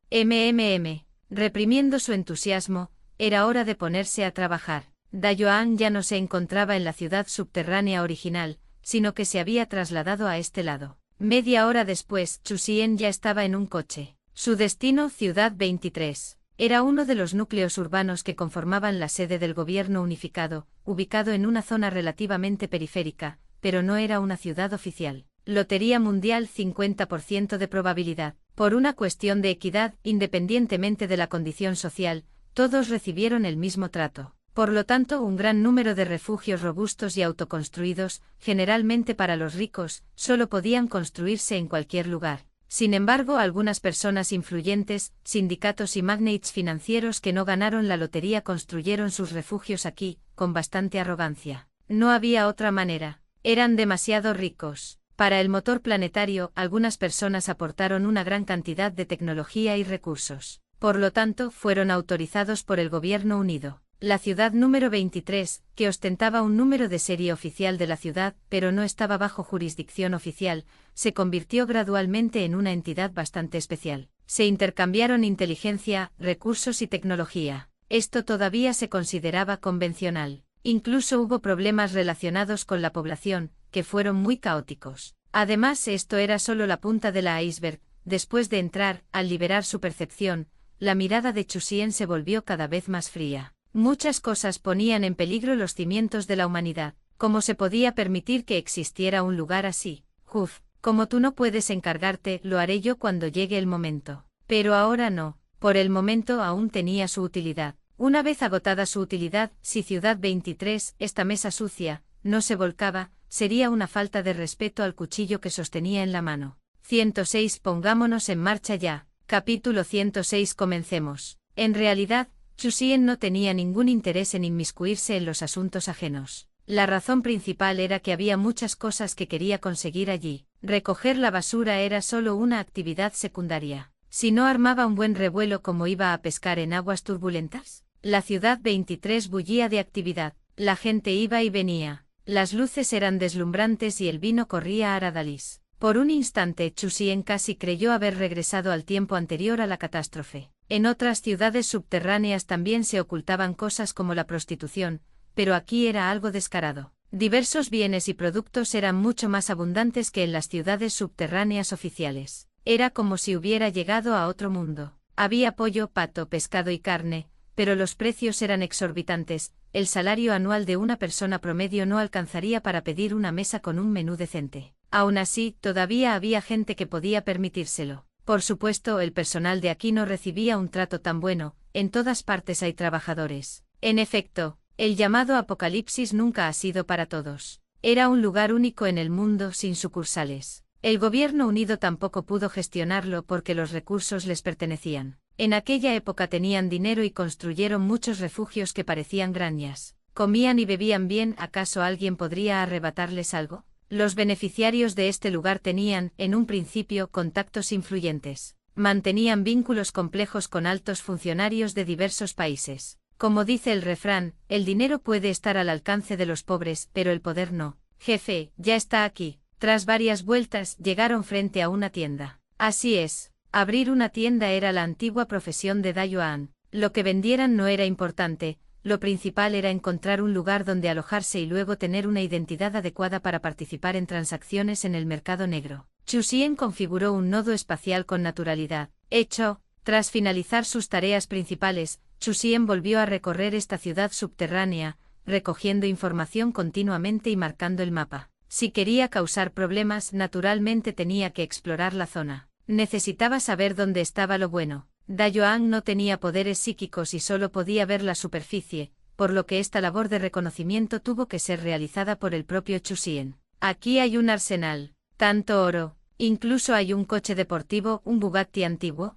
[SPEAKER 1] Reprimiendo su entusiasmo, era hora de ponerse a trabajar. Dayuan ya no se encontraba en la ciudad subterránea original, sino que se había trasladado a este lado. Media hora después, Chu Xian ya estaba en un coche. Su destino, Ciudad 23. Era uno de los núcleos urbanos que conformaban la sede del gobierno unificado, ubicado en una zona relativamente periférica, pero no era una ciudad oficial. Lotería mundial, 50% de probabilidad. Por una cuestión de equidad, independientemente de la condición social, todos recibieron el mismo trato. Por lo tanto, un gran número de refugios robustos y autoconstruidos, generalmente para los ricos, solo podían construirse en cualquier lugar. Sin embargo, algunas personas influyentes, sindicatos y magnates financieros que no ganaron la lotería construyeron sus refugios aquí, con bastante arrogancia. No había otra manera. Eran demasiado ricos. Para el motor planetario, algunas personas aportaron una gran cantidad de tecnología y recursos. Por lo tanto, fueron autorizados por el Gobierno Unido. La ciudad número 23, que ostentaba un número de serie oficial de la ciudad, pero no estaba bajo jurisdicción oficial, se convirtió gradualmente en una entidad bastante especial. Se intercambiaron inteligencia, recursos y tecnología. Esto todavía se consideraba convencional. Incluso hubo problemas relacionados con la población, que fueron muy caóticos. Además, esto era solo la punta de la iceberg. Después de entrar, al liberar su percepción, la mirada de Chusien se volvió cada vez más fría. Muchas cosas ponían en peligro los cimientos de la humanidad. ¿Cómo se podía permitir que existiera un lugar así? Uf, como tú no puedes encargarte, lo haré yo cuando llegue el momento. Pero ahora no. Por el momento aún tenía su utilidad. Una vez agotada su utilidad, si Ciudad 23, esta mesa sucia, no se volcaba, sería una falta de respeto al cuchillo que sostenía en la mano. 106 Pongámonos en marcha ya. Capítulo 106 Comencemos. En realidad, Chusien no tenía ningún interés en inmiscuirse en los asuntos ajenos. La razón principal era que había muchas cosas que quería conseguir allí. Recoger la basura era solo una actividad secundaria. Si no armaba un buen revuelo, ¿cómo iba a pescar en aguas turbulentas? La Ciudad 23 bullía de actividad. La gente iba y venía. Las luces eran deslumbrantes y el vino corría a Aradalis. Por un instante Chusien casi creyó haber regresado al tiempo anterior a la catástrofe. En otras ciudades subterráneas también se ocultaban cosas como la prostitución, pero aquí era algo descarado. Diversos bienes y productos eran mucho más abundantes que en las ciudades subterráneas oficiales. Era como si hubiera llegado a otro mundo. Había pollo, pato, pescado y carne, pero los precios eran exorbitantes. El salario anual de una persona promedio no alcanzaría para pedir una mesa con un menú decente. Aún así, todavía había gente que podía permitírselo. Por supuesto, el personal de aquí no recibía un trato tan bueno. En todas partes hay trabajadores. En efecto, el llamado apocalipsis nunca ha sido para todos. Era un lugar único en el mundo sin sucursales. El gobierno unido tampoco pudo gestionarlo porque los recursos les pertenecían. En aquella época tenían dinero y construyeron muchos refugios que parecían granjas. Comían y bebían bien. ¿Acaso alguien podría arrebatarles algo? Los beneficiarios de este lugar tenían, en un principio, contactos influyentes. Mantenían vínculos complejos con altos funcionarios de diversos países. Como dice el refrán, el dinero puede estar al alcance de los pobres, pero el poder no. Jefe, ya está aquí. Tras varias vueltas, llegaron frente a una tienda. Así es. Abrir una tienda era la antigua profesión de Dayuan. Lo que vendieran no era importante. Lo principal era encontrar un lugar donde alojarse y luego tener una identidad adecuada para participar en transacciones en el mercado negro. Chusien configuró un nodo espacial con naturalidad. Hecho, tras finalizar sus tareas principales, Chusien volvió a recorrer esta ciudad subterránea, recogiendo información continuamente y marcando el mapa. Si quería causar problemas, naturalmente tenía que explorar la zona. Necesitaba saber dónde estaba lo bueno. Dayuan no tenía poderes psíquicos y solo podía ver la superficie, por lo que esta labor de reconocimiento tuvo que ser realizada por el propio Chusien. Aquí hay un arsenal, tanto oro, incluso hay un coche deportivo, un Bugatti antiguo.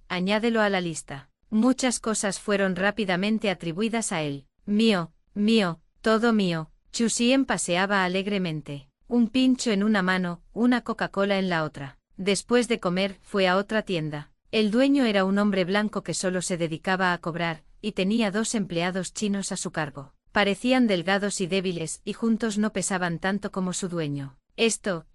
[SPEAKER 1] Añádelo a la lista. Muchas cosas fueron rápidamente atribuidas a él. Mío, mío, todo mío. Chusien paseaba alegremente. Un pincho en una mano, una Coca-Cola en la otra. Después de comer, fue a otra tienda. El dueño era un hombre blanco que solo se dedicaba a cobrar, y tenía 2 empleados chinos a su cargo. Parecían delgados y débiles, y juntos no pesaban tanto como su dueño. Esto,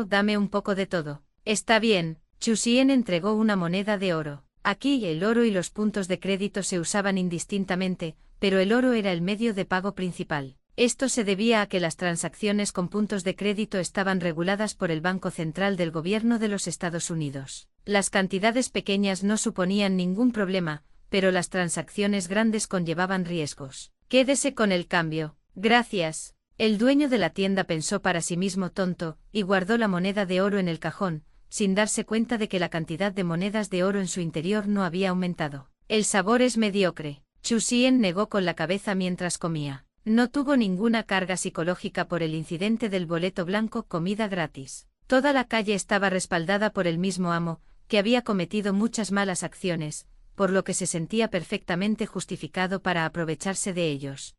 [SPEAKER 1] dame un poco de todo. Está bien. Chusien entregó una moneda de oro. Aquí el oro y los puntos de crédito se usaban indistintamente, pero el oro era el medio de pago principal. Esto se debía a que las transacciones con puntos de crédito estaban reguladas por el Banco Central del Gobierno de los Estados Unidos. Las cantidades pequeñas no suponían ningún problema, pero las transacciones grandes conllevaban riesgos. Quédese con el cambio. Gracias. El dueño de la tienda pensó para sí mismo tonto, y guardó la moneda de oro en el cajón, sin darse cuenta de que la cantidad de monedas de oro en su interior no había aumentado. El sabor es mediocre. Chusien negó con la cabeza mientras comía. No tuvo ninguna carga psicológica por el incidente del boleto blanco comida gratis. Toda la calle estaba respaldada por el mismo amo, que había cometido muchas malas acciones, por lo que se sentía perfectamente justificado para aprovecharse de ellos.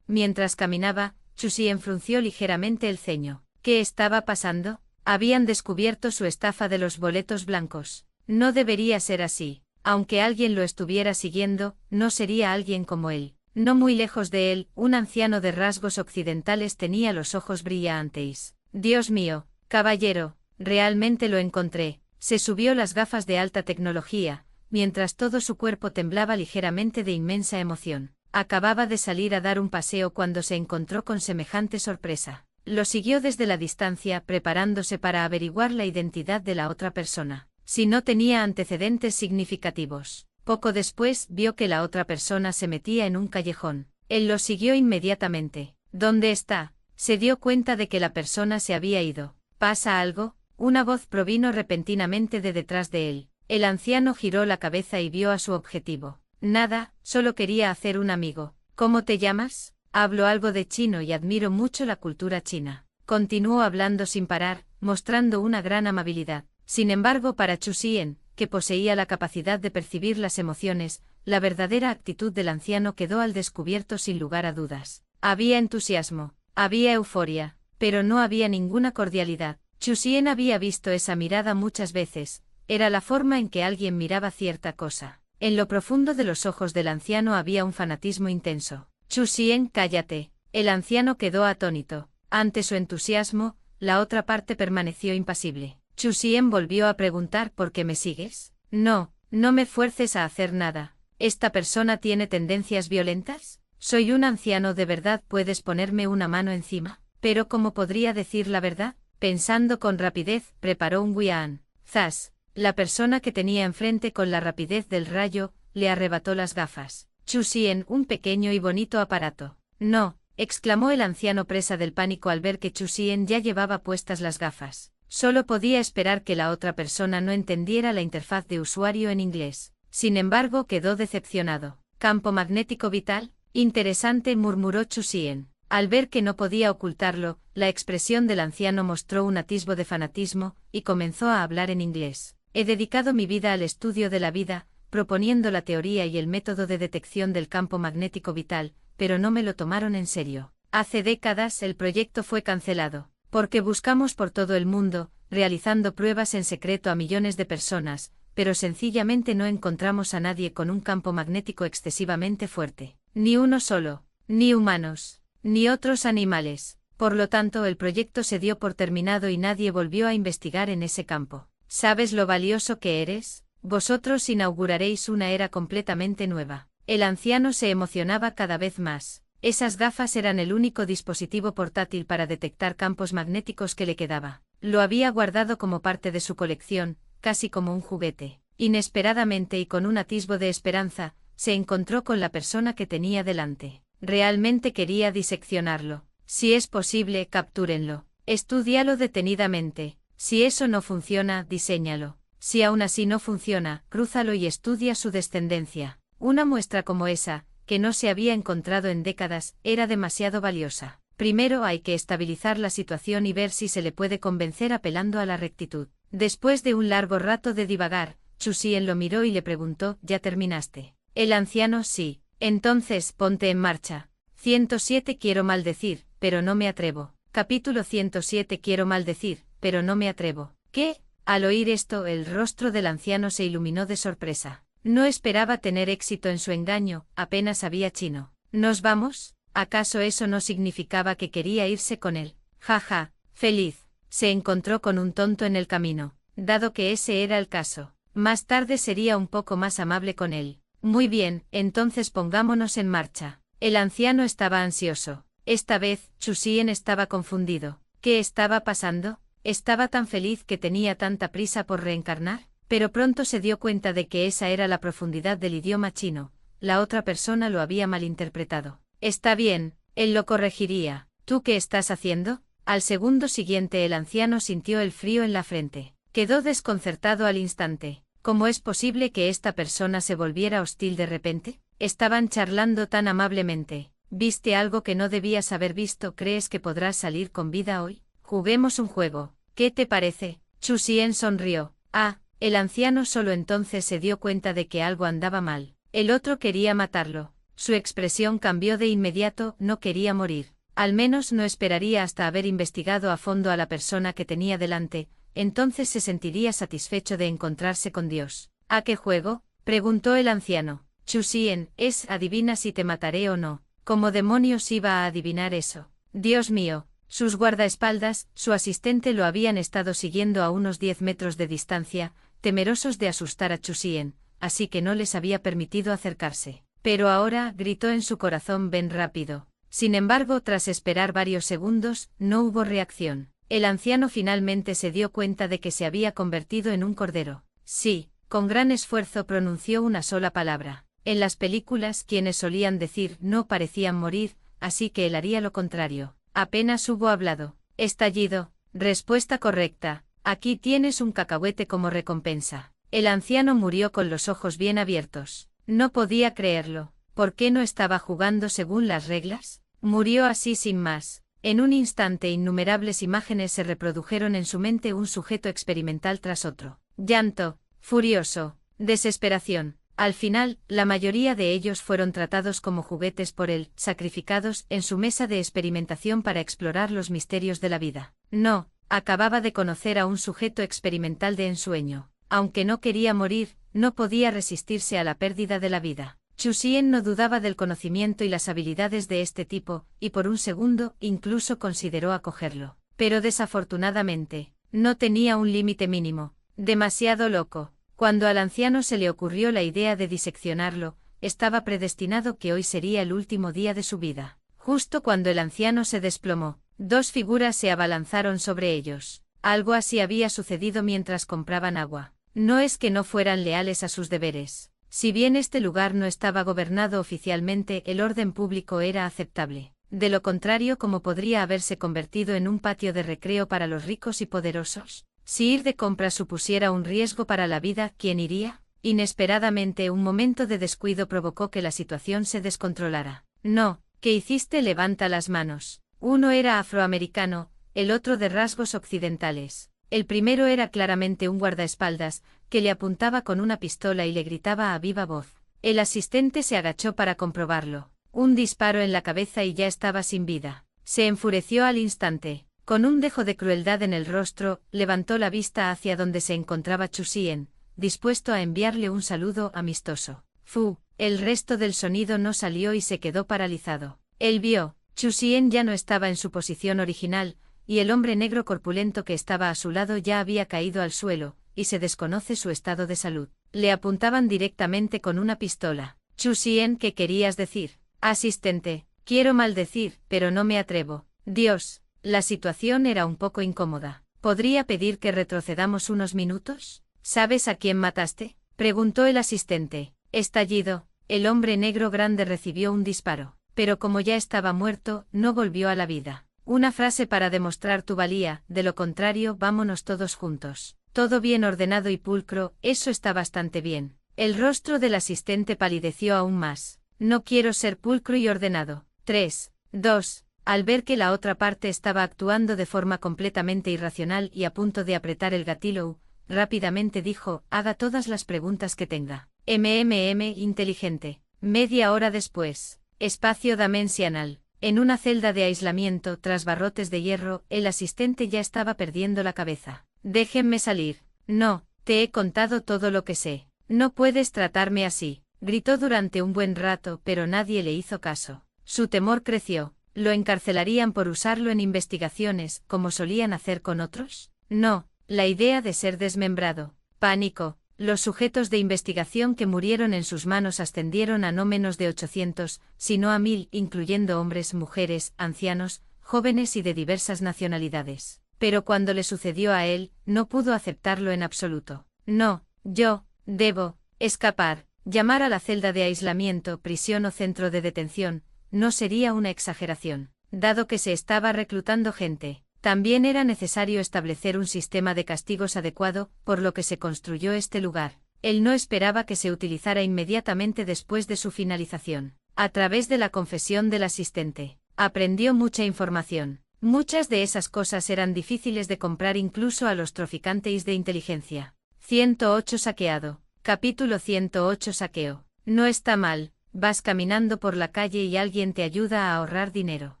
[SPEAKER 1] Mientras caminaba, Chusien frunció ligeramente el ceño. ¿Qué estaba pasando? Habían descubierto su estafa de los boletos blancos. No debería ser así. Aunque alguien lo estuviera siguiendo, no sería alguien como él. No muy lejos de él, un anciano de rasgos occidentales tenía los ojos brillantes. Dios mío, caballero, realmente lo encontré. Se subió las gafas de alta tecnología, mientras todo su cuerpo temblaba ligeramente de inmensa emoción. Acababa de salir a dar un paseo cuando se encontró con semejante sorpresa. Lo siguió desde la distancia, preparándose para averiguar la identidad de la otra persona, si no tenía antecedentes significativos. Poco después vio que la otra persona se metía en un callejón. Él lo siguió inmediatamente. ¿Dónde está? Se dio cuenta de que la persona se había ido. ¿Pasa algo? Una voz provino repentinamente de detrás de él. El anciano giró la cabeza y vio a su objetivo. Nada, solo quería hacer un amigo. ¿Cómo te llamas? Hablo algo de chino y admiro mucho la cultura china. Continuó hablando sin parar, mostrando una gran amabilidad. Sin embargo, para Chu Xian, que poseía la capacidad de percibir las emociones, la verdadera actitud del anciano quedó al descubierto sin lugar a dudas. Había entusiasmo, había euforia, pero no había ninguna cordialidad. Chu Xian había visto esa mirada muchas veces, era la forma en que alguien miraba cierta cosa. En lo profundo de los ojos del anciano había un fanatismo intenso. Chu Xian, cállate. El anciano quedó atónito. Ante su entusiasmo, la otra parte permaneció impasible. Chu Xian volvió a preguntar ¿por qué me sigues? No, no me fuerces a hacer nada. ¿Esta persona tiene tendencias violentas? Soy un anciano, ¿de verdad puedes ponerme una mano encima? Pero ¿cómo podría decir la verdad? Pensando con rapidez, preparó un Guián. Zas. La persona que tenía enfrente con la rapidez del rayo, le arrebató las gafas. Chu Xian, un pequeño y bonito aparato. No, exclamó el anciano presa del pánico al ver que Chu Xian ya llevaba puestas las gafas. Solo podía esperar que la otra persona no entendiera la interfaz de usuario en inglés. Sin embargo, quedó decepcionado. ¿Campo magnético vital? Interesante, murmuró Chu Xian. Al ver que no podía ocultarlo, la expresión del anciano mostró un atisbo de fanatismo, y comenzó a hablar en inglés. He dedicado mi vida al estudio de la vida, proponiendo la teoría y el método de detección del campo magnético vital, pero no me lo tomaron en serio. Hace décadas el proyecto fue cancelado, porque buscamos por todo el mundo, realizando pruebas en secreto a millones de personas, pero sencillamente no encontramos a nadie con un campo magnético excesivamente fuerte. Ni uno solo, ni humanos, ni otros animales. Por lo tanto, el proyecto se dio por terminado y nadie volvió a investigar en ese campo. ¿Sabes lo valioso que eres? Vosotros inauguraréis una era completamente nueva. El anciano se emocionaba cada vez más. Esas gafas eran el único dispositivo portátil para detectar campos magnéticos que le quedaba. Lo había guardado como parte de su colección, casi como un juguete. Inesperadamente y con un atisbo de esperanza, se encontró con la persona que tenía delante. Realmente quería diseccionarlo. Si es posible, captúrenlo. Estúdialo detenidamente. Si eso no funciona, diséñalo. Si aún así no funciona, crúzalo y estudia su descendencia. Una muestra como esa, que no se había encontrado en décadas, era demasiado valiosa. Primero hay que estabilizar la situación y ver si se le puede convencer apelando a la rectitud. Después de un largo rato de divagar, Chu Xian lo miró y le preguntó, ¿ya terminaste? El anciano, sí. Entonces, ponte en marcha. 107 Quiero maldecir, pero no me atrevo. Capítulo 107 Quiero maldecir, pero no me atrevo. ¿Qué? Al oír esto, el rostro del anciano se iluminó de sorpresa. No esperaba tener éxito en su engaño, apenas sabía chino. ¿Nos vamos? ¿Acaso eso no significaba que quería irse con él? Jaja, feliz. Se encontró con un tonto en el camino. Dado que ese era el caso, más tarde sería un poco más amable con él. Muy bien, entonces pongámonos en marcha. El anciano estaba ansioso. Esta vez, Chu Xian estaba confundido. ¿Qué estaba pasando? Estaba tan feliz que tenía tanta prisa por reencarnar, pero pronto se dio cuenta de que esa era la profundidad del idioma chino. La otra persona lo había malinterpretado. Está bien, él lo corregiría. ¿Tú qué estás haciendo? Al segundo siguiente el anciano sintió el frío en la frente. Quedó desconcertado al instante. ¿Cómo es posible que esta persona se volviera hostil de repente? Estaban charlando tan amablemente. ¿Viste algo que no debías haber visto? ¿Crees que podrás salir con vida hoy? Juguemos un juego. ¿Qué te parece? Chu Xian sonrió. Ah, el anciano solo entonces se dio cuenta de que algo andaba mal. El otro quería matarlo. Su expresión cambió de inmediato, no quería morir. Al menos no esperaría hasta haber investigado a fondo a la persona que tenía delante, entonces se sentiría satisfecho de encontrarse con Dios. ¿A qué juego? Preguntó el anciano. Chu Xian, adivina si te mataré o no. ¿Cómo demonios iba a adivinar eso? Dios mío. Sus guardaespaldas, su asistente lo habían estado siguiendo a unos 10 metros de distancia, temerosos de asustar a Chusien, así que no les había permitido acercarse. Pero ahora, gritó en su corazón, ven rápido. Sin embargo, tras esperar varios segundos, no hubo reacción. El anciano finalmente se dio cuenta de que se había convertido en un cordero. Sí, con gran esfuerzo pronunció una sola palabra. En las películas, quienes solían decir no parecían morir, así que él haría lo contrario. Apenas hubo hablado. Estallido. Respuesta correcta. Aquí tienes un cacahuete como recompensa. El anciano murió con los ojos bien abiertos. No podía creerlo. ¿Por qué no estaba jugando según las reglas? Murió así sin más. En un instante innumerables imágenes se reprodujeron en su mente, un sujeto experimental tras otro. Llanto, furioso, desesperación. Al final, la mayoría de ellos fueron tratados como juguetes por él, sacrificados en su mesa de experimentación para explorar los misterios de la vida. No, acababa de conocer a un sujeto experimental de ensueño. Aunque no quería morir, no podía resistirse a la pérdida de la vida. Chusien no dudaba del conocimiento y las habilidades de este tipo, y por un segundo incluso consideró acogerlo. Pero desafortunadamente, no tenía un límite mínimo. Demasiado loco. Cuando al anciano se le ocurrió la idea de diseccionarlo, estaba predestinado que hoy sería el último día de su vida. Justo cuando el anciano se desplomó, dos figuras se abalanzaron sobre ellos. Algo así había sucedido mientras compraban agua. No es que no fueran leales a sus deberes. Si bien este lugar no estaba gobernado oficialmente, el orden público era aceptable. De lo contrario, ¿cómo podría haberse convertido en un patio de recreo para los ricos y poderosos? Si ir de compras supusiera un riesgo para la vida, ¿quién iría? Inesperadamente, un momento de descuido provocó que la situación se descontrolara. No, ¿qué hiciste? Levanta las manos. Uno era afroamericano, el otro de rasgos occidentales. El primero era claramente un guardaespaldas, que le apuntaba con una pistola y le gritaba a viva voz. El asistente se agachó para comprobarlo. Un disparo en la cabeza y ya estaba sin vida. Se enfureció al instante. Con un dejo de crueldad en el rostro, levantó la vista hacia donde se encontraba Chusien, dispuesto a enviarle un saludo amistoso. Fu, el resto del sonido no salió y se quedó paralizado. Él vio, Chusien ya no estaba en su posición original, y el hombre negro corpulento que estaba a su lado ya había caído al suelo, y se desconoce su estado de salud. Le apuntaban directamente con una pistola. Chusien, ¿qué querías decir? Asistente, quiero maldecir, pero no me atrevo. Dios. La situación era un poco incómoda. ¿Podría pedir que retrocedamos unos minutos? ¿Sabes a quién mataste? Preguntó el asistente. Estallido. El hombre negro grande recibió un disparo, pero como ya estaba muerto, no volvió a la vida. Una frase para demostrar tu valía, de lo contrario, vámonos todos juntos. Todo bien ordenado y pulcro, eso está bastante bien. El rostro del asistente palideció aún más. No quiero ser pulcro y ordenado. 3, 2. Al ver que la otra parte estaba actuando de forma completamente irracional y a punto de apretar el gatillo, rápidamente dijo, haga todas las preguntas que tenga. Inteligente. Media hora después. Espacio dimensional. En una celda de aislamiento tras barrotes de hierro, el asistente ya estaba perdiendo la cabeza. Déjenme salir. No, te he contado todo lo que sé. No puedes tratarme así. Gritó durante un buen rato, pero nadie le hizo caso. Su temor creció. ¿Lo encarcelarían por usarlo en investigaciones, como solían hacer con otros? No, la idea de ser desmembrado. Pánico. Los sujetos de investigación que murieron en sus manos ascendieron a no menos de 800, sino a 1000, incluyendo hombres, mujeres, ancianos, jóvenes y de diversas nacionalidades. Pero cuando le sucedió a él, no pudo aceptarlo en absoluto. No, yo, debo, escapar. Llamar a la celda de aislamiento, prisión o centro de detención, no sería una exageración. Dado que se estaba reclutando gente, también era necesario establecer un sistema de castigos adecuado, por lo que se construyó este lugar. Él no esperaba que se utilizara inmediatamente después de su finalización. A través de la confesión del asistente, aprendió mucha información. Muchas de esas cosas eran difíciles de comprar incluso a los traficantes de inteligencia. 108 saqueado. Capítulo 108 Saqueo. No está mal. Vas caminando por la calle y alguien te ayuda a ahorrar dinero.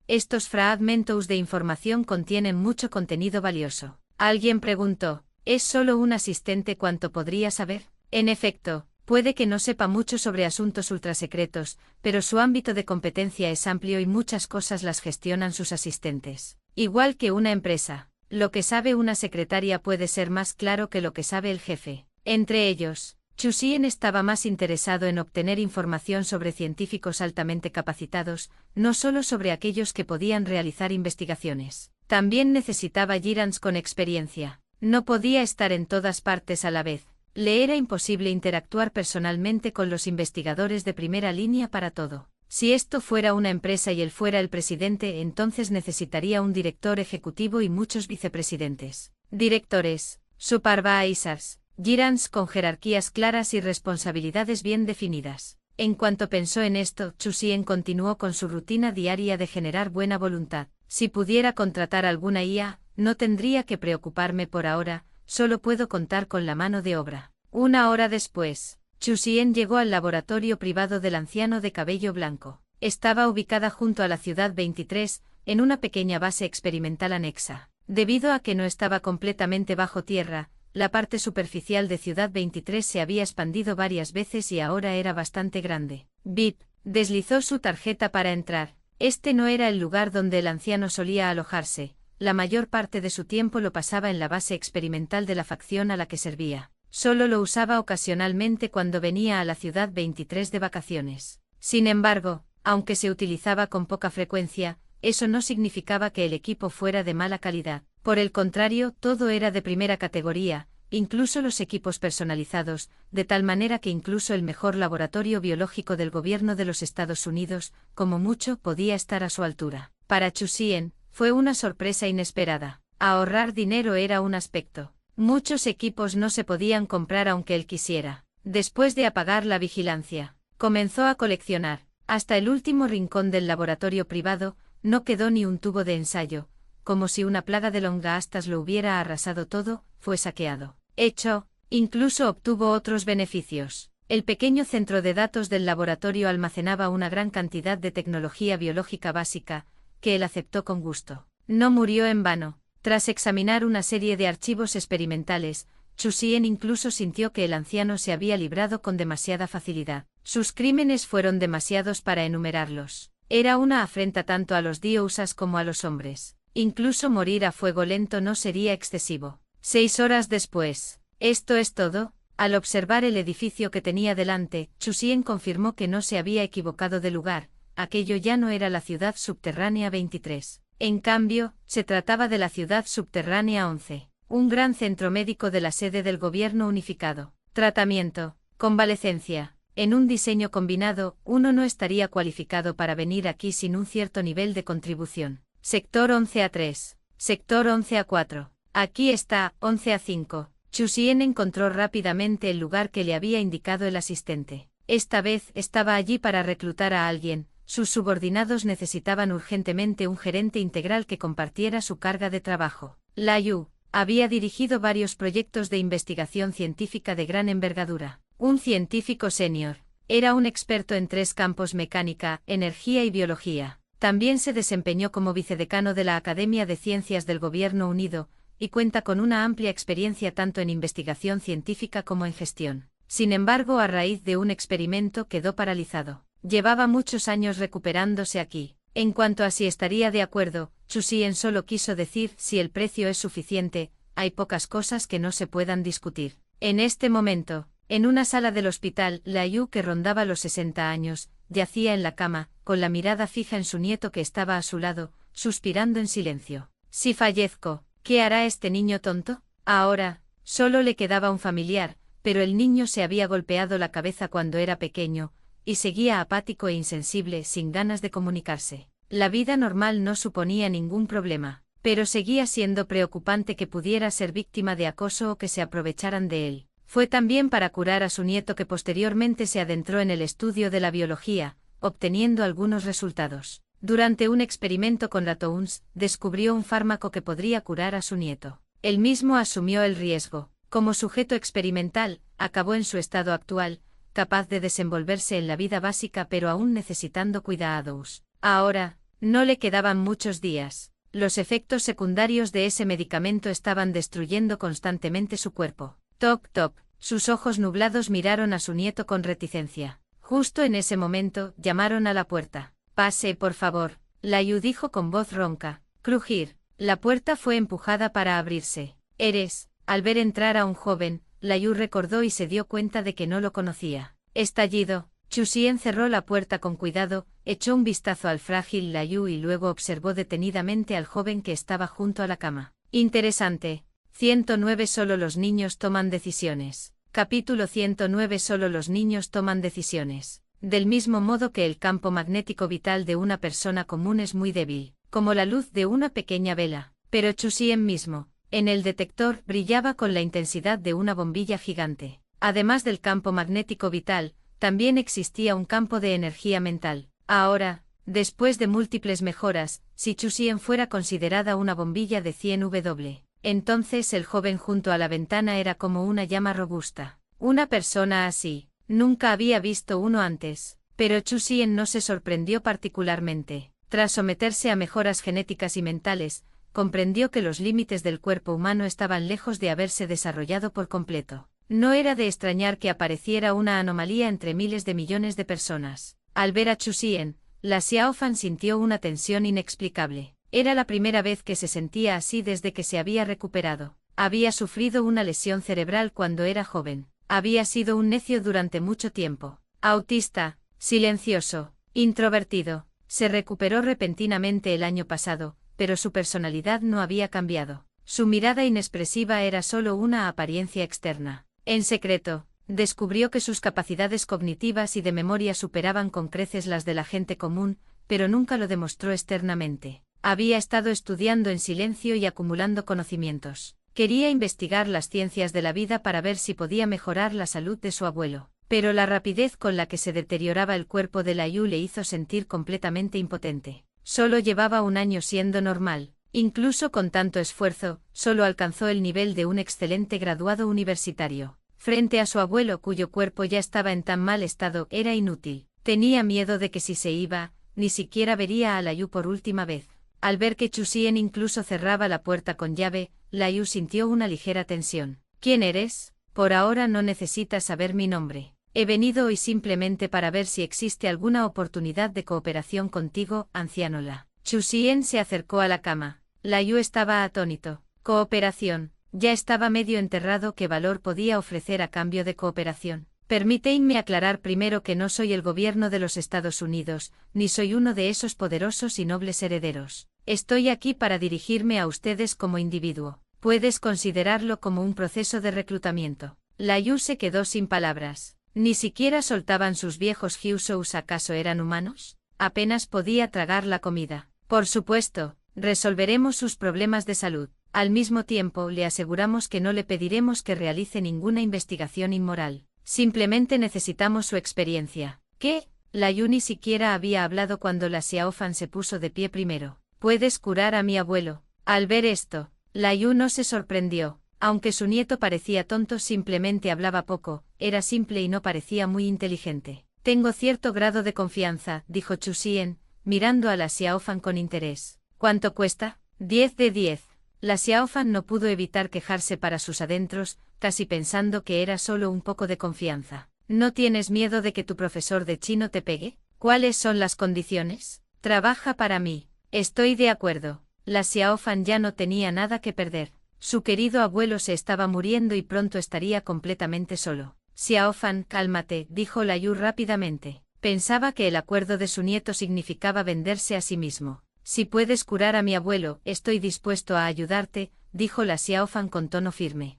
[SPEAKER 1] Estos fragmentos de información contienen mucho contenido valioso. Alguien preguntó, ¿es solo un asistente cuánto podría saber? En efecto, puede que no sepa mucho sobre asuntos ultrasecretos, pero su ámbito de competencia es amplio y muchas cosas las gestionan sus asistentes. Igual que una empresa. Lo que sabe una secretaria puede ser más claro que lo que sabe el jefe. Entre ellos, Chu Xian estaba más interesado en obtener información sobre científicos altamente capacitados, no solo sobre aquellos que podían realizar investigaciones. También necesitaba Girans con experiencia. No podía estar en todas partes a la vez. Le era imposible interactuar personalmente con los investigadores de primera línea para todo. Si esto fuera una empresa y él fuera el presidente, entonces necesitaría un director ejecutivo y muchos vicepresidentes. Directores, supervisors, Girans con jerarquías claras y responsabilidades bien definidas. En cuanto pensó en esto, Chu Xian continuó con su rutina diaria de generar buena voluntad. Si pudiera contratar alguna IA, no tendría que preocuparme por ahora, solo puedo contar con la mano de obra. Una hora después, Chu Xian llegó al laboratorio privado del anciano de cabello blanco. Estaba ubicada junto a la Ciudad 23, en una pequeña base experimental anexa. Debido a que no estaba completamente bajo tierra, la parte superficial de Ciudad 23 se había expandido varias veces y ahora era bastante grande. Bip deslizó su tarjeta para entrar. Este no era el lugar donde el anciano solía alojarse. La mayor parte de su tiempo lo pasaba en la base experimental de la facción a la que servía. Solo lo usaba ocasionalmente cuando venía a la Ciudad 23 de vacaciones. Sin embargo, aunque se utilizaba con poca frecuencia, eso no significaba que el equipo fuera de mala calidad. Por el contrario, todo era de primera categoría, incluso los equipos personalizados, de tal manera que incluso el mejor laboratorio biológico del gobierno de los Estados Unidos, como mucho, podía estar a su altura. Para Chu Xian, fue una sorpresa inesperada. Ahorrar dinero era un aspecto. Muchos equipos no se podían comprar aunque él quisiera. Después de apagar la vigilancia, comenzó a coleccionar. Hasta el último rincón del laboratorio privado, no quedó ni un tubo de ensayo. Como si una plaga de longastas lo hubiera arrasado todo, fue saqueado. Hecho, incluso obtuvo otros beneficios. El pequeño centro de datos del laboratorio almacenaba una gran cantidad de tecnología biológica básica, que él aceptó con gusto. No murió en vano. Tras examinar una serie de archivos experimentales, Chu Xian incluso sintió que el anciano se había librado con demasiada facilidad. Sus crímenes fueron demasiados para enumerarlos. Era una afrenta tanto a los diosas como a los hombres. Incluso morir a fuego lento no sería excesivo. 6 horas después. ¿Esto es todo? Al observar el edificio que tenía delante, Chu Xian confirmó que no se había equivocado de lugar. Aquello ya no era la ciudad subterránea 23. En cambio, se trataba de la ciudad subterránea 11, un gran centro médico de la sede del gobierno unificado. Tratamiento, convalecencia. En un diseño combinado, uno no estaría cualificado para venir aquí sin un cierto nivel de contribución. Sector 11A3. Sector 11A4. Aquí está, 11A5. Chu Xian encontró rápidamente el lugar que le había indicado el asistente. Esta vez estaba allí para reclutar a alguien. Sus subordinados necesitaban urgentemente un gerente integral que compartiera su carga de trabajo. La Yu había dirigido varios proyectos de investigación científica de gran envergadura. Un científico senior. Era un experto en 3 campos: mecánica, energía y biología. También se desempeñó como vicedecano de la Academia de Ciencias del Gobierno Unido, y cuenta con una amplia experiencia tanto en investigación científica como en gestión. Sin embargo, a raíz de un experimento quedó paralizado. Llevaba muchos años recuperándose aquí. En cuanto a si estaría de acuerdo, Chu Xian solo quiso decir: si el precio es suficiente, hay pocas cosas que no se puedan discutir. En este momento, en una sala del hospital, la Yu, que rondaba los 60 años, yacía en la cama, con la mirada fija en su nieto que estaba a su lado, suspirando en silencio. Si fallezco, ¿qué hará este niño tonto? Ahora, solo le quedaba un familiar, pero el niño se había golpeado la cabeza cuando era pequeño, y seguía apático e insensible, sin ganas de comunicarse. La vida normal no suponía ningún problema, pero seguía siendo preocupante que pudiera ser víctima de acoso o que se aprovecharan de él. Fue también para curar a su nieto que posteriormente se adentró en el estudio de la biología, obteniendo algunos resultados. Durante un experimento con ratoons, descubrió un fármaco que podría curar a su nieto. Él mismo asumió el riesgo. Como sujeto experimental, acabó en su estado actual, capaz de desenvolverse en la vida básica pero aún necesitando cuidados. Ahora, no le quedaban muchos días. Los efectos secundarios de ese medicamento estaban destruyendo constantemente su cuerpo. Toc toc, sus ojos nublados miraron a su nieto con reticencia. Justo en ese momento, llamaron a la puerta. Pase, por favor, la Yu dijo con voz ronca. Crujir. La puerta fue empujada para abrirse. «Eres». Al ver entrar a un joven, Layu recordó y se dio cuenta de que no lo conocía. Estallido. Chu Xian cerró la puerta con cuidado, echó un vistazo al frágil Layu y luego observó detenidamente al joven que estaba junto a la cama. Interesante. 109 Solo los niños toman decisiones. Capítulo 109 Solo los niños toman decisiones. Del mismo modo que el campo magnético vital de una persona común es muy débil, como la luz de una pequeña vela, pero Chu Xian mismo, en el detector, brillaba con la intensidad de una bombilla gigante. Además del campo magnético vital, también existía un campo de energía mental. Ahora, después de múltiples mejoras, si Chu Xian fuera considerada una bombilla de 100 W, entonces el joven junto a la ventana era como una llama robusta. Una persona así, nunca había visto uno antes, pero Chu Xian no se sorprendió particularmente. Tras someterse a mejoras genéticas y mentales, comprendió que los límites del cuerpo humano estaban lejos de haberse desarrollado por completo. No era de extrañar que apareciera una anomalía entre miles de millones de personas. Al ver a Chu Xian, la Xiaofan sintió una tensión inexplicable. Era la primera vez que se sentía así desde que se había recuperado. Había sufrido una lesión cerebral cuando era joven. Había sido un necio durante mucho tiempo. Autista, silencioso, introvertido. Se recuperó repentinamente el año pasado, pero su personalidad no había cambiado. Su mirada inexpresiva era solo una apariencia externa. En secreto, descubrió que sus capacidades cognitivas y de memoria superaban con creces las de la gente común, pero nunca lo demostró externamente. Había estado estudiando en silencio y acumulando conocimientos. Quería investigar las ciencias de la vida para ver si podía mejorar la salud de su abuelo. Pero la rapidez con la que se deterioraba el cuerpo de Layu le hizo sentir completamente impotente. Solo llevaba un año siendo normal. Incluso con tanto esfuerzo, solo alcanzó el nivel de un excelente graduado universitario. Frente a su abuelo cuyo cuerpo ya estaba en tan mal estado, era inútil. Tenía miedo de que si se iba, ni siquiera vería a Layu por última vez. Al ver que Chu Xian incluso cerraba la puerta con llave, Layu sintió una ligera tensión. ¿Quién eres? Por ahora no necesitas saber mi nombre. He venido hoy simplemente para ver si existe alguna oportunidad de cooperación contigo, anciano La. Chu Xian se acercó a la cama. Layu estaba atónito. Cooperación. Ya estaba medio enterrado. ¿Qué valor podía ofrecer a cambio de cooperación? Permíteme aclarar primero que no soy el gobierno de los Estados Unidos, ni soy uno de esos poderosos y nobles herederos. Estoy aquí para dirigirme a ustedes como individuo. Puedes considerarlo como un proceso de reclutamiento. Layu se quedó sin palabras. Ni siquiera soltaban sus viejos Hyusous. ¿Acaso eran humanos? Apenas podía tragar la comida. Por supuesto, resolveremos sus problemas de salud. Al mismo tiempo, le aseguramos que no le pediremos que realice ninguna investigación inmoral. Simplemente necesitamos su experiencia. ¿Qué? Layu ni siquiera había hablado cuando la Xiaofan se puso de pie primero. ¿Puedes curar a mi abuelo? Al ver esto, Layu no se sorprendió. Aunque su nieto parecía tonto, simplemente hablaba poco, era simple y no parecía muy inteligente. Tengo cierto grado de confianza, dijo Chu Xian, mirando a la Xiaofan con interés. ¿Cuánto cuesta? 10 de 10. La Xiaofan no pudo evitar quejarse para sus adentros, casi pensando que era solo un poco de confianza. ¿No tienes miedo de que tu profesor de chino te pegue? ¿Cuáles son las condiciones? Trabaja para mí. Estoy de acuerdo. La Xiaofan ya no tenía nada que perder. Su querido abuelo se estaba muriendo y pronto estaría completamente solo. Xiaofan, cálmate, dijo Layu rápidamente. Pensaba que el acuerdo de su nieto significaba venderse a sí mismo. Si puedes curar a mi abuelo, estoy dispuesto a ayudarte, dijo la Xiaofan con tono firme.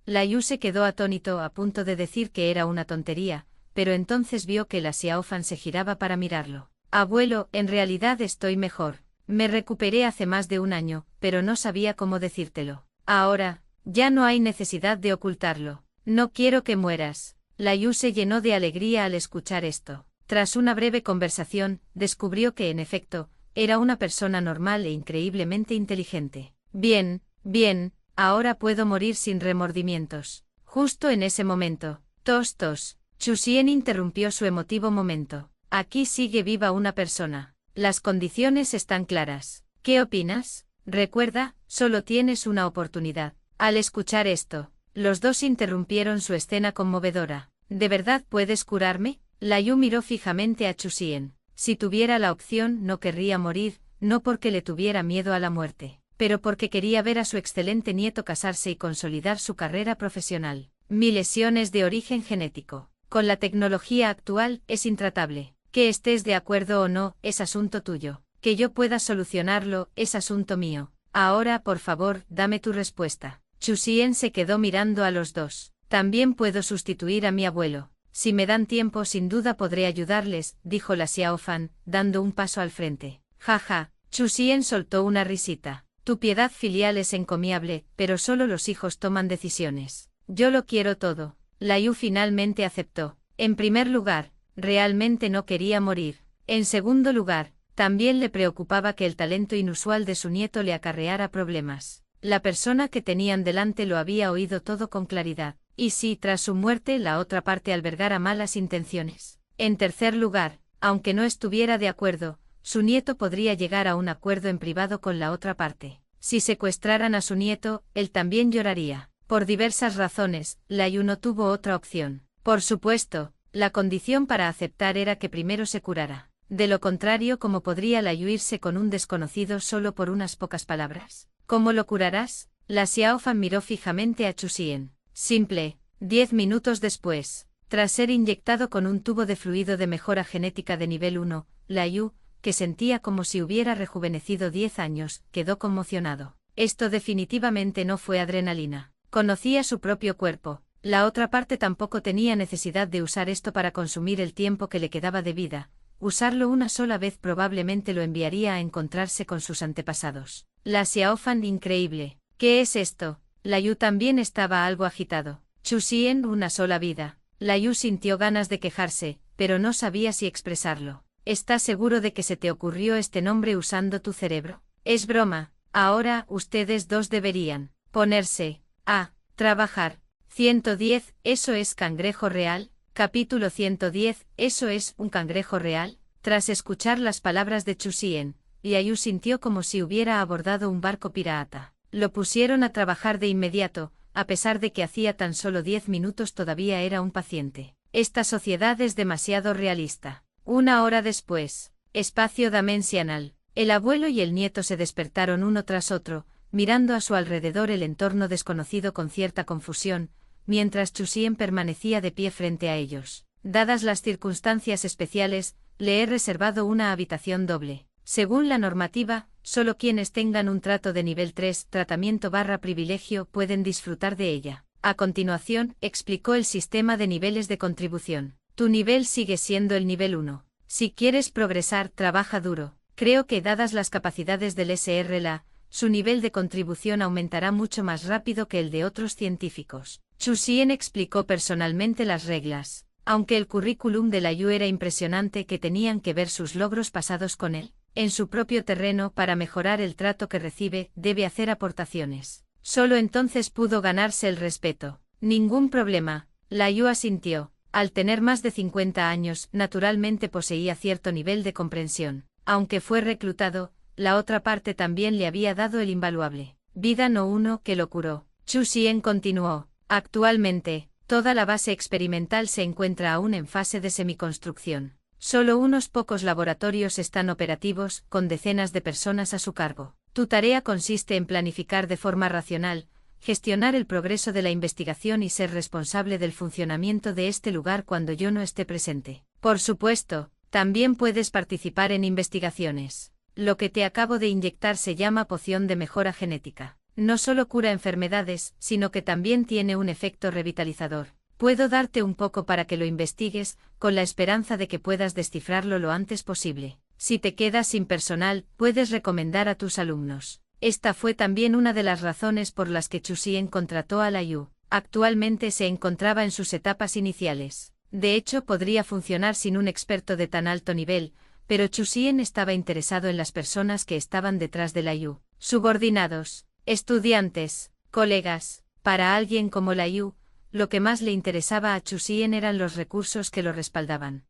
[SPEAKER 1] Layu se quedó atónito, a punto de decir que era una tontería, pero entonces vio que la Xiaofan se giraba para mirarlo. Abuelo, en realidad estoy mejor. Me recuperé hace más de un año, pero no sabía cómo decírtelo. Ahora, ya no hay necesidad de ocultarlo. No quiero que mueras. Layu se llenó de alegría al escuchar esto. Tras una breve conversación, descubrió que en efecto, era una persona normal e increíblemente inteligente. Bien, ahora puedo morir sin remordimientos. Justo en ese momento, tos. Chu Xian interrumpió su emotivo momento. Aquí sigue viva una persona. Las condiciones están claras. ¿Qué opinas? Recuerda, solo tienes una oportunidad. Al escuchar esto, los dos interrumpieron su escena conmovedora. ¿De verdad puedes curarme? Layu miró fijamente a Chu Xian. Si tuviera la opción, no querría morir, no porque le tuviera miedo a la muerte. pero porque quería ver a su excelente nieto casarse y consolidar su carrera profesional. Mi lesión es de origen genético. Con la tecnología actual, es intratable. Que estés de acuerdo o no, es asunto tuyo. Que yo pueda solucionarlo, es asunto mío. Ahora, por favor, dame tu respuesta. Chu Xian se quedó mirando a los dos. También puedo sustituir a mi abuelo. Si me dan tiempo, sin duda podré ayudarles, dijo la Xiao Fan, dando un paso al frente. Jaja, Chu Xian soltó una risita. Tu piedad filial es encomiable, pero solo los hijos toman decisiones. Yo lo quiero todo. La Yu finalmente aceptó. En primer lugar, realmente no quería morir. En segundo lugar, también le preocupaba que el talento inusual de su nieto le acarreara problemas. La persona que tenían delante lo había oído todo con claridad. ¿Y si, tras su muerte, la otra parte albergara malas intenciones? En tercer lugar, aunque no estuviera de acuerdo, su nieto podría llegar a un acuerdo en privado con la otra parte. Si secuestraran a su nieto, él también lloraría. Por diversas razones, la Yu no tuvo otra opción. Por supuesto, la condición para aceptar era que primero se curara. De lo contrario, ¿cómo podría la Yu irse con un desconocido solo por unas pocas palabras? ¿Cómo lo curarás? La Xiao Fan miró fijamente a Chu Xian. Simple. 10 minutos después, tras ser inyectado con un tubo de fluido de mejora genética de nivel 1, la Yu, que sentía como si hubiera rejuvenecido 10 años, quedó conmocionado. Esto definitivamente no fue adrenalina. Conocía su propio cuerpo. La otra parte tampoco tenía necesidad de usar esto para consumir el tiempo que le quedaba de vida. Usarlo una sola vez probablemente lo enviaría a encontrarse con sus antepasados. La Xiao Fan increíble. ¿Qué es esto? La Yu también estaba algo agitado. Chu Xian, una sola vida. La Yu sintió ganas de quejarse, pero no sabía si expresarlo. ¿Estás seguro de que se te ocurrió este nombre usando tu cerebro? Es broma. Ahora, ustedes dos deberían ponerse a trabajar. 110, ¿eso es cangrejo real? Capítulo 110, ¿eso es un cangrejo real? Tras escuchar las palabras de Chu Xian, Liu Yu sintió como si hubiera abordado un barco pirata. Lo pusieron a trabajar de inmediato, a pesar de que hacía tan solo 10 minutos todavía era un paciente. Esta sociedad es demasiado realista. 1 hora después, espacio dimensional. El abuelo y el nieto se despertaron uno tras otro, mirando a su alrededor el entorno desconocido con cierta confusión, mientras Chu Xian permanecía de pie frente a ellos. Dadas las circunstancias especiales, le he reservado una habitación doble. Según la normativa, solo quienes tengan un trato de nivel 3, tratamiento/privilegio, pueden disfrutar de ella. A continuación, explicó el sistema de niveles de contribución. Tu nivel sigue siendo el nivel 1. Si quieres progresar, trabaja duro. Creo que dadas las capacidades del SRLA, su nivel de contribución aumentará mucho más rápido que el de otros científicos. Chu Xian explicó personalmente las reglas. Aunque el currículum de la Yu era impresionante, que tenían que ver sus logros pasados con él. En su propio terreno, para mejorar el trato que recibe, debe hacer aportaciones. Solo entonces pudo ganarse el respeto. Ningún problema. La Yu asintió. Al tener más de 50 años, naturalmente poseía cierto nivel de comprensión. Aunque fue reclutado, la otra parte también le había dado el invaluable vida no uno que lo curó. Chu Xian continuó. Actualmente, toda la base experimental se encuentra aún en fase de semiconstrucción. Solo unos pocos laboratorios están operativos, con decenas de personas a su cargo. Tu tarea consiste en planificar de forma racional, gestionar el progreso de la investigación y ser responsable del funcionamiento de este lugar cuando yo no esté presente. Por supuesto, también puedes participar en investigaciones. Lo que te acabo de inyectar se llama poción de mejora genética. No solo cura enfermedades, sino que también tiene un efecto revitalizador. Puedo darte un poco para que lo investigues, con la esperanza de que puedas descifrarlo lo antes posible. Si te quedas sin personal, puedes recomendar a tus alumnos. Esta fue también una de las razones por las que Chu Xian contrató a la Yu. Actualmente se encontraba en sus etapas iniciales. De hecho, podría funcionar sin un experto de tan alto nivel, pero Chu Xian estaba interesado en las personas que estaban detrás de la Yu. Subordinados, estudiantes, colegas. Para alguien como la Yu, lo que más le interesaba a Chu Xian eran los recursos que lo respaldaban.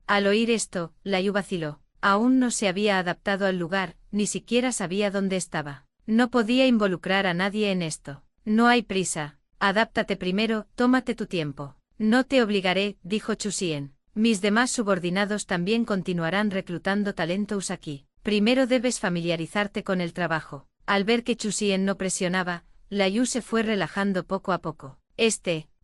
[SPEAKER 1] Al oír esto, la Yu vaciló. Aún no se había adaptado al lugar, ni siquiera sabía dónde estaba. No podía involucrar a nadie en esto. No hay prisa. Adáptate primero, tómate tu tiempo. No te obligaré, dijo Chu Xian. Mis demás subordinados también continuarán reclutando talento aquí. Primero debes familiarizarte con el trabajo. Al ver que Chu Xian no presionaba, Layu se fue relajando poco a poco.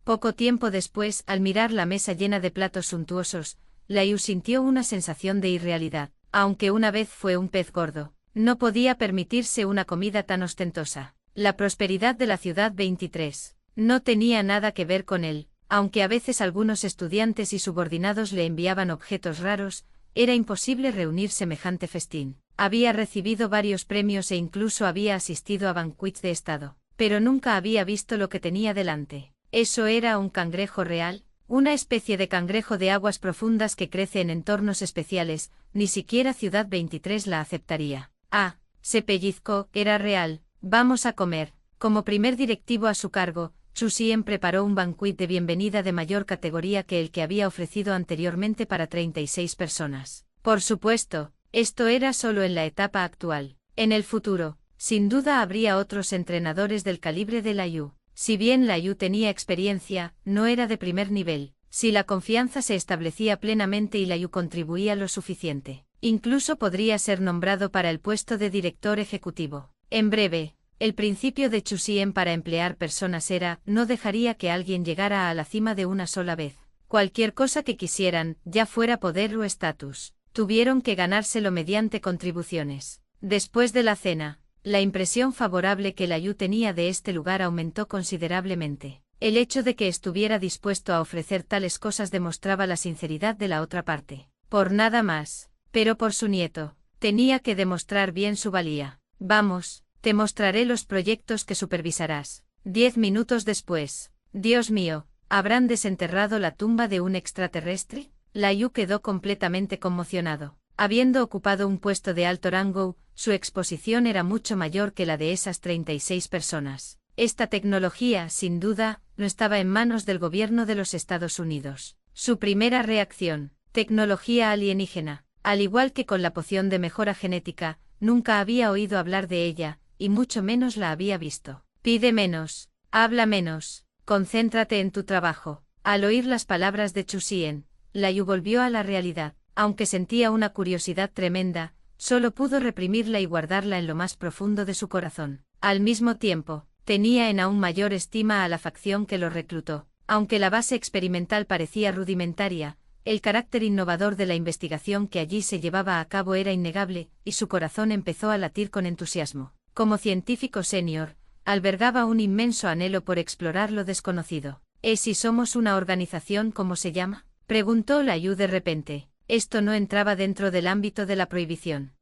[SPEAKER 1] Poco tiempo después, al mirar la mesa llena de platos suntuosos, Layu sintió una sensación de irrealidad. Aunque una vez fue un pez gordo, no podía permitirse una comida tan ostentosa. La prosperidad de la ciudad 23 no tenía nada que ver con él, aunque a veces algunos estudiantes y subordinados le enviaban objetos raros, era imposible reunir semejante festín. Había recibido varios premios e incluso había asistido a banquets de estado, pero nunca había visto lo que tenía delante. ¿Eso era un cangrejo real? Una especie de cangrejo de aguas profundas que crece en entornos especiales, ni siquiera Ciudad 23 la aceptaría. Ah, se pellizcó, era real. Vamos a comer. Como primer directivo a su cargo, Chu Xian preparó un banquet de bienvenida de mayor categoría que el que había ofrecido anteriormente para 36 personas. Por supuesto, esto era solo en la etapa actual. En el futuro, sin duda habría otros entrenadores del calibre de Layu. Si bien Layu tenía experiencia, no era de primer nivel. Si la confianza se establecía plenamente y Layu contribuía lo suficiente, incluso podría ser nombrado para el puesto de director ejecutivo. En breve, el principio de Chu Xian para emplear personas era, no dejaría que alguien llegara a la cima de una sola vez. Cualquier cosa que quisieran, ya fuera poder o estatus, tuvieron que ganárselo mediante contribuciones. Después de la cena, la impresión favorable que Layu tenía de este lugar aumentó considerablemente. El hecho de que estuviera dispuesto a ofrecer tales cosas demostraba la sinceridad de la otra parte. Por nada más, pero por su nieto, tenía que demostrar bien su valía. Vamos, te mostraré los proyectos que supervisarás. 10 minutos después. Dios mío, ¿habrán desenterrado la tumba de un extraterrestre? Layu quedó completamente conmocionado. Habiendo ocupado un puesto de alto rango, su exposición era mucho mayor que la de esas 36 personas. Esta tecnología, sin duda, no estaba en manos del gobierno de los Estados Unidos. Su primera reacción, tecnología alienígena. Al igual que con la poción de mejora genética, nunca había oído hablar de ella, y mucho menos la había visto. Pide menos, habla menos, concéntrate en tu trabajo. Al oír las palabras de Chu Xian, Layu volvió a la realidad. Aunque sentía una curiosidad tremenda, solo pudo reprimirla y guardarla en lo más profundo de su corazón. Al mismo tiempo, tenía en aún mayor estima a la facción que lo reclutó. Aunque la base experimental parecía rudimentaria, el carácter innovador de la investigación que allí se llevaba a cabo era innegable, y su corazón empezó a latir con entusiasmo. Como científico senior, albergaba un inmenso anhelo por explorar lo desconocido. ¿Es si somos una organización como se llama?, preguntó Layu de repente. Esto no entraba dentro del ámbito de la prohibición.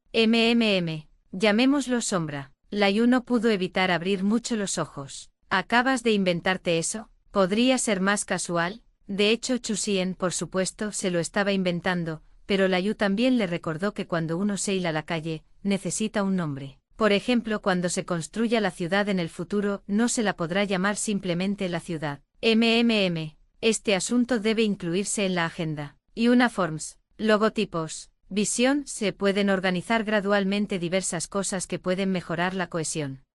[SPEAKER 1] Llamémoslo sombra. Layu no pudo evitar abrir mucho los ojos. ¿Acabas de inventarte eso? ¿Podría ser más casual? De hecho, Chu Xian, por supuesto, se lo estaba inventando, pero Layu también le recordó que cuando uno se hila la calle, necesita un nombre. Por ejemplo, cuando se construya la ciudad en el futuro, no se la podrá llamar simplemente la ciudad. Este asunto debe incluirse en la agenda. Y una forms. Logotipos, visión, se pueden organizar gradualmente diversas cosas que pueden mejorar la cohesión.